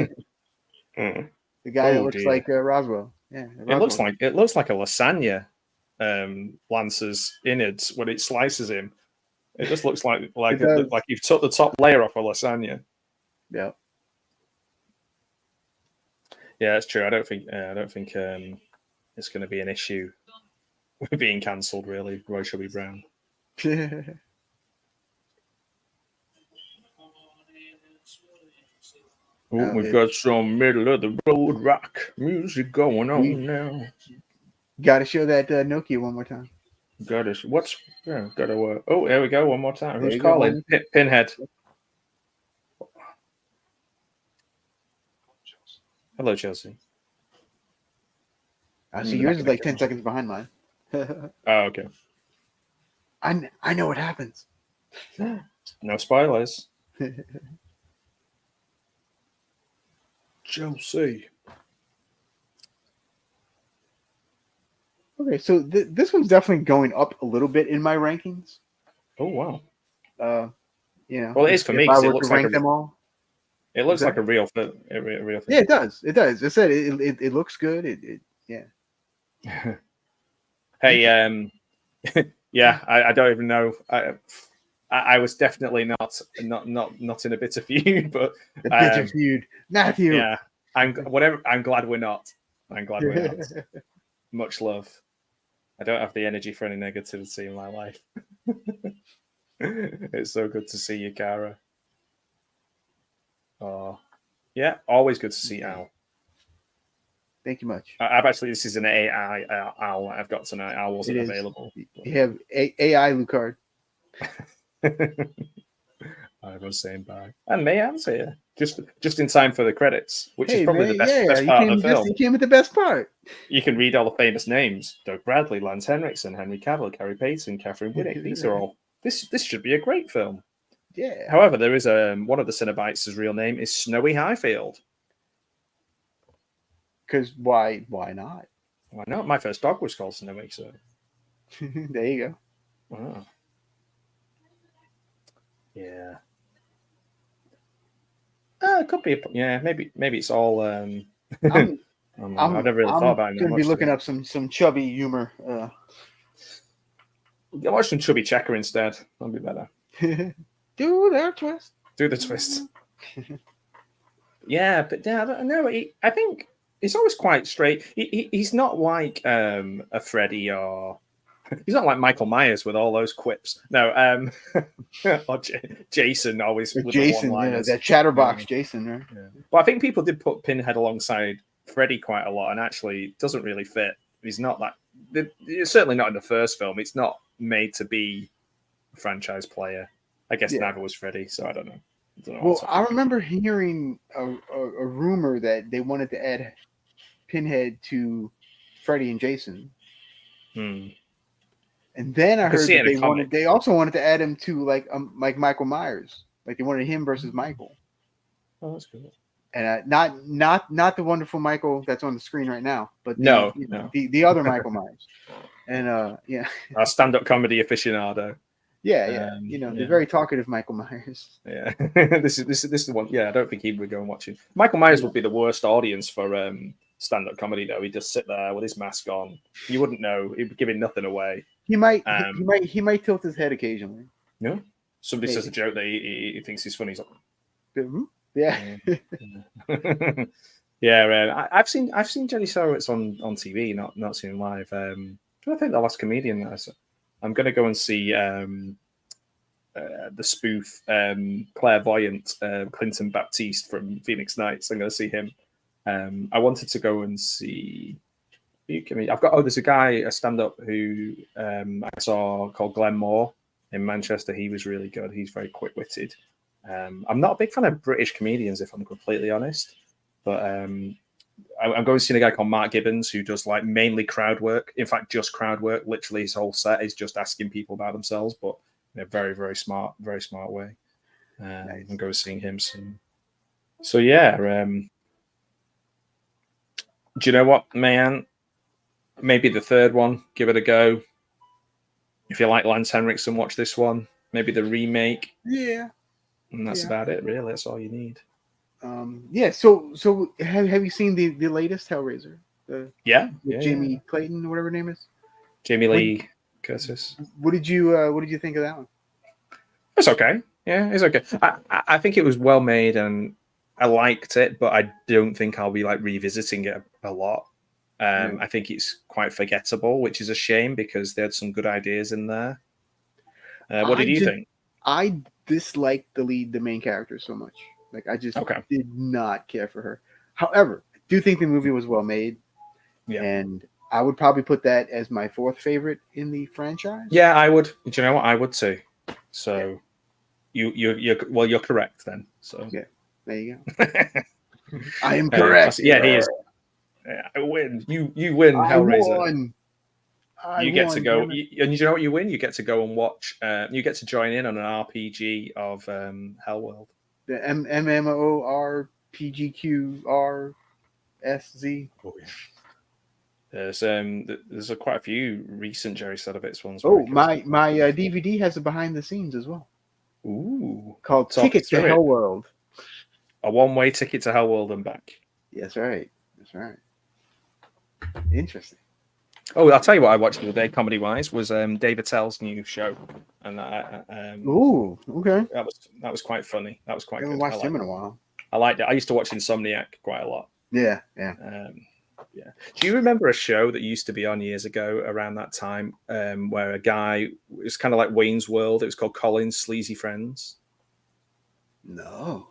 The guy that looks like Roswell. Yeah, Roswell. It looks like a lasagna. Lance's innards when it slices him. It just looks like you've took the top layer off a lasagna. Yeah. Yeah, that's true. I don't think it's going to be an issue with being cancelled. Really, Roy Chubby Brown. Ooh, we've got some middle of the road rock music going on now. Got to show that Nokia one more time. Got us. What's got to? Oh, there we go. One more time. There Who's you go, calling? Pinhead. Hello, Chelsea. I see yours is like 10 seconds behind mine. Oh, okay. I know what happens. No spoilers. Chelsea. Okay, so this one's definitely going up a little bit in my rankings. Oh wow. You know, Well, it is for me. if I It were looks to like rank them all. it looks like a real film. A real thing. Yeah, it does. It does. I said it looks good. Yeah. Hey, yeah, I don't even know. I was definitely not in a bitter feud, but The bitter feud, Matthew. Yeah, I'm glad we're not. I'm glad we're not. Much love. I don't have the energy for any negativity in my life. It's so good to see you, Cara. Oh, yeah, always good to see Al. Thank you much. I've actually, this is an AI Al I've got tonight. Al wasn't available. You have AI Lucard. I was saying bye. And Mayan's here. Just in time for the credits, which is probably man, the best part of the film. You came with the best part. You can read all the famous names: Doug Bradley, Lance Henriksen, Henry Cavill, Carrie Payton, Catherine Winnick. These are all. This should be a great film. Yeah. However, there is one of the Cenobites' real name is Snowy Highfield. Because why not? Why not? My first dog was called Snowy, so there you go. wow. Yeah. It could be. Yeah, maybe it's all. I've never really thought about it. I'm going to be looking up some chubby humor. I'll watch some Chubby Checker instead. That'll be better. Do that twist. Do the twist. Yeah, but yeah, I don't know. I think he's always quite straight. He's not like a Freddy or he's not like Michael Myers with all those quips. No, or Jason always with Jason, the that chatterbox Jason, right? Yeah. But I think people did put Pinhead alongside Freddy quite a lot, and actually it doesn't really fit. He's not that. Certainly not in the first film. It's not made to be a franchise player. I guess neither was Freddy, so I don't know. Well, I remember hearing a rumor that they wanted to add Pinhead to Freddy and Jason. And then I heard that they also wanted to add him to like Michael Myers. Like they wanted him versus Michael. Oh, that's cool. And not the wonderful Michael that's on the screen right now, but the other Michael Myers. And our stand-up comedy aficionado. The very talkative Michael Myers. Yeah, this is the one. Yeah, I don't think he would go and watch it. Michael Myers would be the worst audience for stand-up comedy, though. He'd just sit there with his mask on. You wouldn't know. He'd be giving nothing away. He might tilt his head occasionally. No, somebody says a joke that he thinks is funny. He's like, yeah. Yeah, I've seen Jenny Sorowitz on TV, not seen him live. I think the last comedian that I saw. I'm going to go and see the spoof clairvoyant Clinton Baptiste from Phoenix Nights. I'm going to see him. I wanted to go and see. There's a guy, a stand-up who I saw called Glenn Moore in Manchester. He was really good. He's very quick-witted. I'm not a big fan of British comedians, if I'm completely honest. But I'm going to see a guy called Mark Gibbons who does like mainly crowd work. In fact, just crowd work. Literally, his whole set is just asking people about themselves, but in a very, very smart way. Nice. I'm going to see him soon. So yeah, do you know what, man? Maybe the third one. Give it a go. If you like Lance Henriksen, watch this one. Maybe the remake. Yeah. And that's about it, really. That's all you need. So have you seen the latest Hellraiser? Jamie Clayton or whatever her name is. Jamie Lee Curtis. What did you think of that one? It's okay. Yeah, it's okay. I think it was well made and I liked it, but I don't think I'll be like revisiting it a lot. I think it's quite forgettable, which is a shame because they had some good ideas in there. What did you think? I disliked the main character so much. Like I just Okay. did not care for her. However, I do think the movie was well made, Yeah. and I would probably put that as my fourth favorite in the franchise. Yeah, I would. Do you know what? I would too. So you're correct then. So Yeah, there you go. I am correct. yeah, he is. Yeah, I win. You win, I Hellraiser. won. You get to go, damn it. and you know what you win? You get to go and watch. You get to join in on an RPG of Hellworld. The MMORPGQRSZ. Oh yeah. There's quite a few recent Jerry Cenobites ones. Oh, my DVD has a behind the scenes as well. Ooh, Called Talk Ticket to through it. Hellworld. A one-way ticket to Hellworld and back. That's right. That's right. Interesting. Oh, I'll tell you what I watched the other day, comedy-wise, was Dave Attell's new show, and Ooh, okay. that was quite funny. That was I quite haven't good. watched him in a while. I liked it. I used to watch Insomniac quite a lot. Yeah. Yeah. Do you remember a show that used to be on years ago around that time, where a guy, it was kind of like Wayne's World. It was called Colin's Sleazy Friends. No.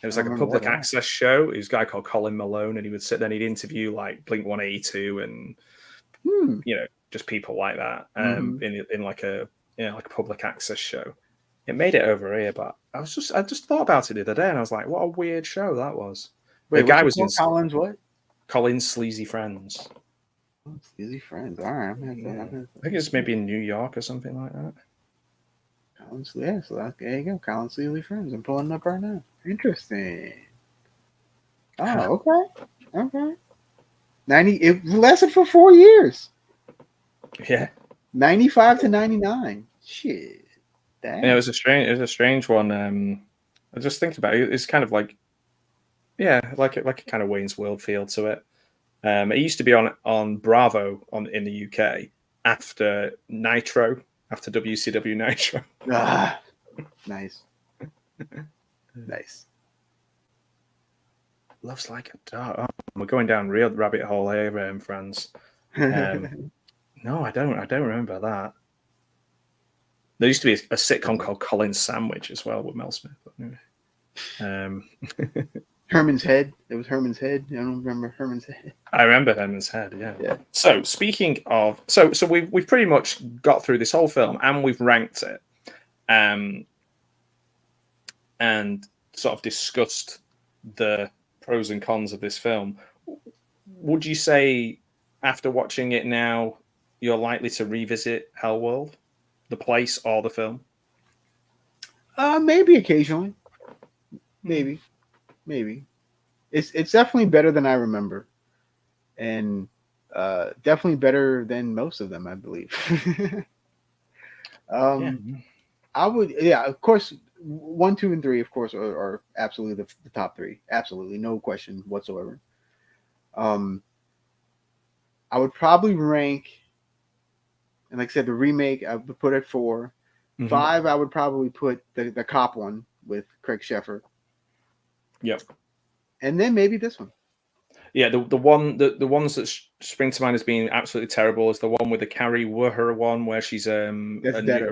It was I like a remember public that. access show. It was a guy called Colin Malone, and he would sit there and he'd interview like Blink 182 and just people like that in like a like a public access show. It made it over here, but I just thought about it the other day, and I was like, what a weird show that was. Wait, the guy what's it was called? in Collins what? Colin's Sleazy Friends. Oh, Sleazy Friends. All right. I think it's maybe in New York or something like that. Collins, yeah, so there you go. Collins Sleazy Friends. I'm pulling it up right now. Interesting. Oh, okay. 90. It lasted for 4 years. Yeah. 95 to 99. Shit. Damn. Yeah, it was a strange one. I just think about it. It's kind of like, like a kind of Wayne's World feel to it. It used to be on Bravo in the UK after Nitro, after WCW Nitro. Ah, nice. Loves like a dog. Oh, we're going down real rabbit hole here, friends. No, I don't remember that. There used to be a sitcom called Colin's Sandwich as well with Mel Smith. Herman's Head. It was Herman's Head. I don't remember Herman's Head. I remember Herman's Head. Yeah. Yeah. So speaking of, so we've pretty much got through this whole film and we've ranked it, and sort of discussed the pros and cons of this film. Would you say after watching it now, you're likely to revisit Hellworld, the place or the film? Maybe occasionally. Maybe. It's definitely better than I remember, and definitely better than most of them, I believe. I would, of course. 1, 2, and 3, of course, are absolutely the top three. Absolutely, no question whatsoever. I would probably rank, and like I said, the remake I would put at 4. 5, I would probably put the cop one with Craig Sheffer. Yep. And then maybe this one. Yeah, the ones that spring to mind as being absolutely terrible is the one with the Carrie Wurher one where she's a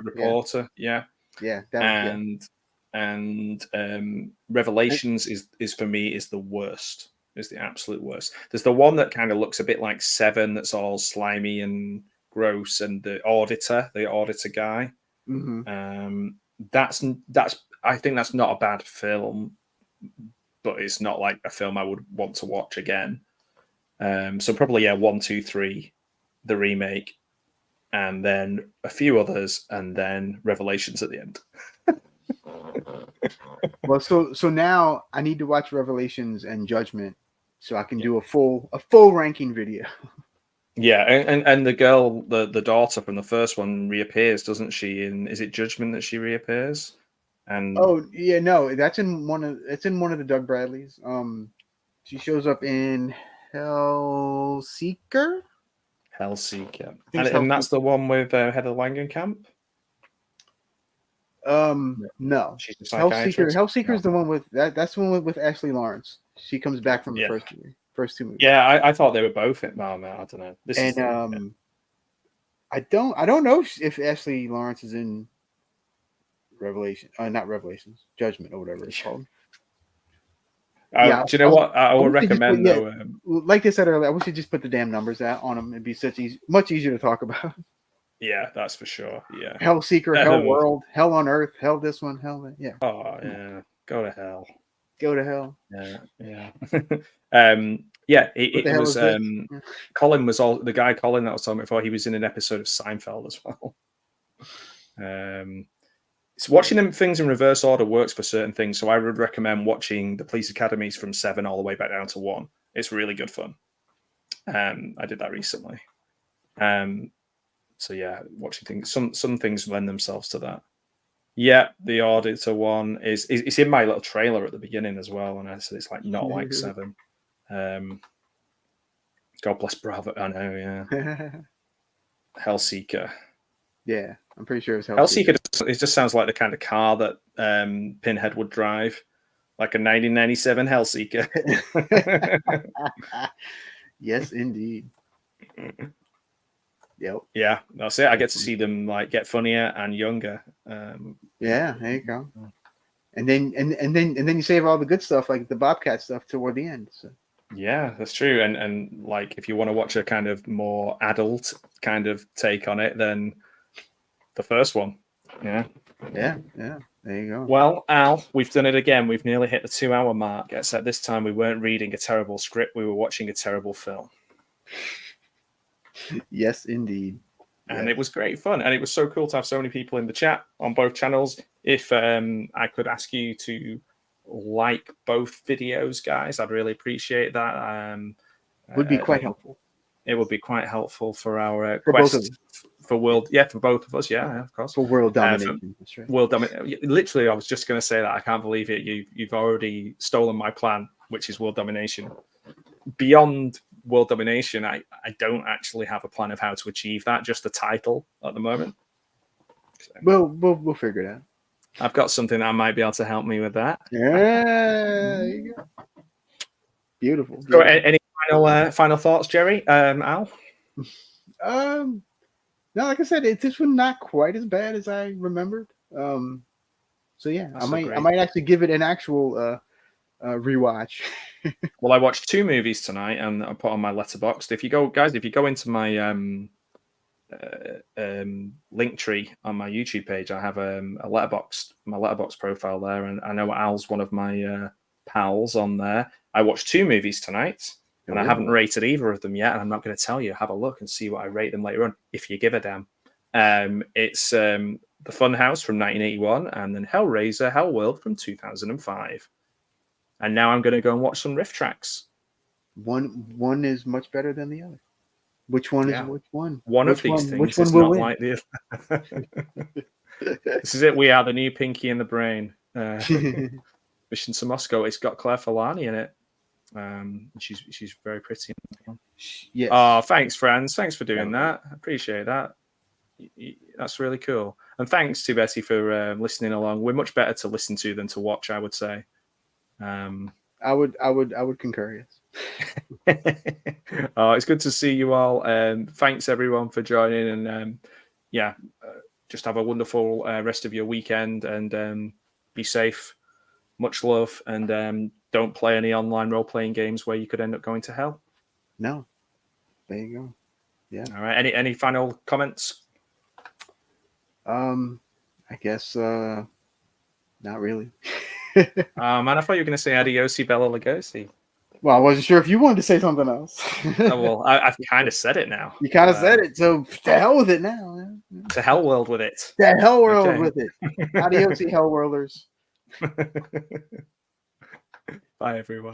reporter. Yeah. And Revelations is for me is the worst. Is the absolute worst. There's the one that kind of looks a bit like Seven, that's all slimy and gross, and the auditor guy. That's I think that's not a bad film, but it's not like a film I would want to watch again. So probably 1, 2, 3, the remake, and then a few others, and then Revelations at the end. Well, so now I need to watch Revelations and Judgment so I can do a full ranking video. Yeah, and the girl, the daughter from the first one reappears, doesn't she? Is it Judgment that she reappears? And no, that's in one of the Doug Bradleys. She shows up in Hellseeker. And that's the one with Heather Langenkamp. No, she's a psychiatrist. Hellseeker is the one with that's the one with Ashley Lawrence. She comes back from the first two movies. Yeah, I thought they were both in. Well, no, I don't know. I don't know if Ashley Lawrence is in Revelation. Not Revelations, Judgment or whatever it's called. Yeah, Do you know what? I would wish they just recommend put- though. like I said earlier, I wish they just put the damn numbers out on them. It'd be much easier to talk about. Yeah, that's for sure. Yeah. Hellseeker, Um, Hellworld, Hell on Earth, Hell this one, Hell that. Yeah, Oh yeah, go to hell. go to hell. Yeah, yeah. Yeah, What the it hell was is this? Yeah. Colin was all the guy Colin that I was talking about before. He was in an episode of Seinfeld as well. So watching them things in reverse order works for certain things. So I would recommend watching the Police Academies from 7 all the way back down to 1. It's really good fun. I did that recently. So yeah, watching things. Some things lend themselves to that. Yeah, the Auditor one is it's in my little trailer at the beginning as well, and I said it's like not like 7. God bless Bravo. I know, yeah. Hellseeker. Yeah, I'm pretty sure it's Hellseeker. It just sounds like the kind of car that Pinhead would drive, like a 1997 Hellseeker. Yes, indeed. Yep. Yeah, that's it. I get to see them like get funnier and younger. Yeah, there you go. And then you save all the good stuff like the Bobcat stuff toward the end. So. Yeah, that's true. And like if you want to watch a kind of more adult kind of take on it, then the first one. Yeah. Yeah. There you go. Well, Al, we've done it again. We've nearly hit the 2-hour mark. Except this time we weren't reading a terrible script. We were watching a terrible film. Yes, indeed. And it was great fun. And it was so cool to have so many people in the chat on both channels. If I could ask you to like both videos, guys, I'd really appreciate that. Would be quite helpful. It would be quite helpful for our For both of quest for world. Yeah, for both of us. Yeah, of course. For world domination. That's right. World domination. Literally, I was just going to say that. I can't believe it. You've already stolen my plan, which is world domination. Beyond world domination, I don't actually have a plan of how to achieve that. Just the title at the moment. So, We'll figure it out. I've got something that might be able to help me with that. Yeah, there you go. Beautiful. So, any final thoughts, Jerry? Al? No, like I said, this one not quite as bad as I remembered. So yeah, That's I might actually give it an actual rewatch. Well, I watched 2 movies tonight, and I put on my letterbox. If you go into my link tree on my YouTube page, I have my letterbox profile there, and I know Al's one of my pals on there. I watched 2 movies tonight, and I haven't rated either of them yet, and I'm not going to tell you. Have a look and see what I rate them later on, if you give a damn. It's The Funhouse from 1981, and then Hellraiser, Hellworld from 2005. And now I'm going to go and watch some riff tracks. One is much better than the other. Which one is which one? One which of these one, things which is one will not win? like the other. This is it. We are the new Pinky in the Brain. Mission to Moscow. It's got Claire Forlani in it. She's very pretty. Yes. Oh, thanks, friends. Thanks for doing that. I appreciate that. That's really cool. And thanks to Betty for listening along. We're much better to listen to than to watch, I would say. I would concur. Yes. Oh, it's good to see you all. Thanks everyone for joining, and just have a wonderful rest of your weekend, and be safe. Much love, and don't play any online role-playing games where you could end up going to hell. No. There you go. Yeah. All right. Any final comments? I guess not really. Man, I thought you were going to say adiosi Bella Lugosi. Well, I wasn't sure if you wanted to say something else. Oh, well, I've kind of said it now. You kind of said it, so to hell with it now. Man. To Hellworld with it. To Hellworld Okay. with it. Adiosi Hellworlders. Bye, everyone.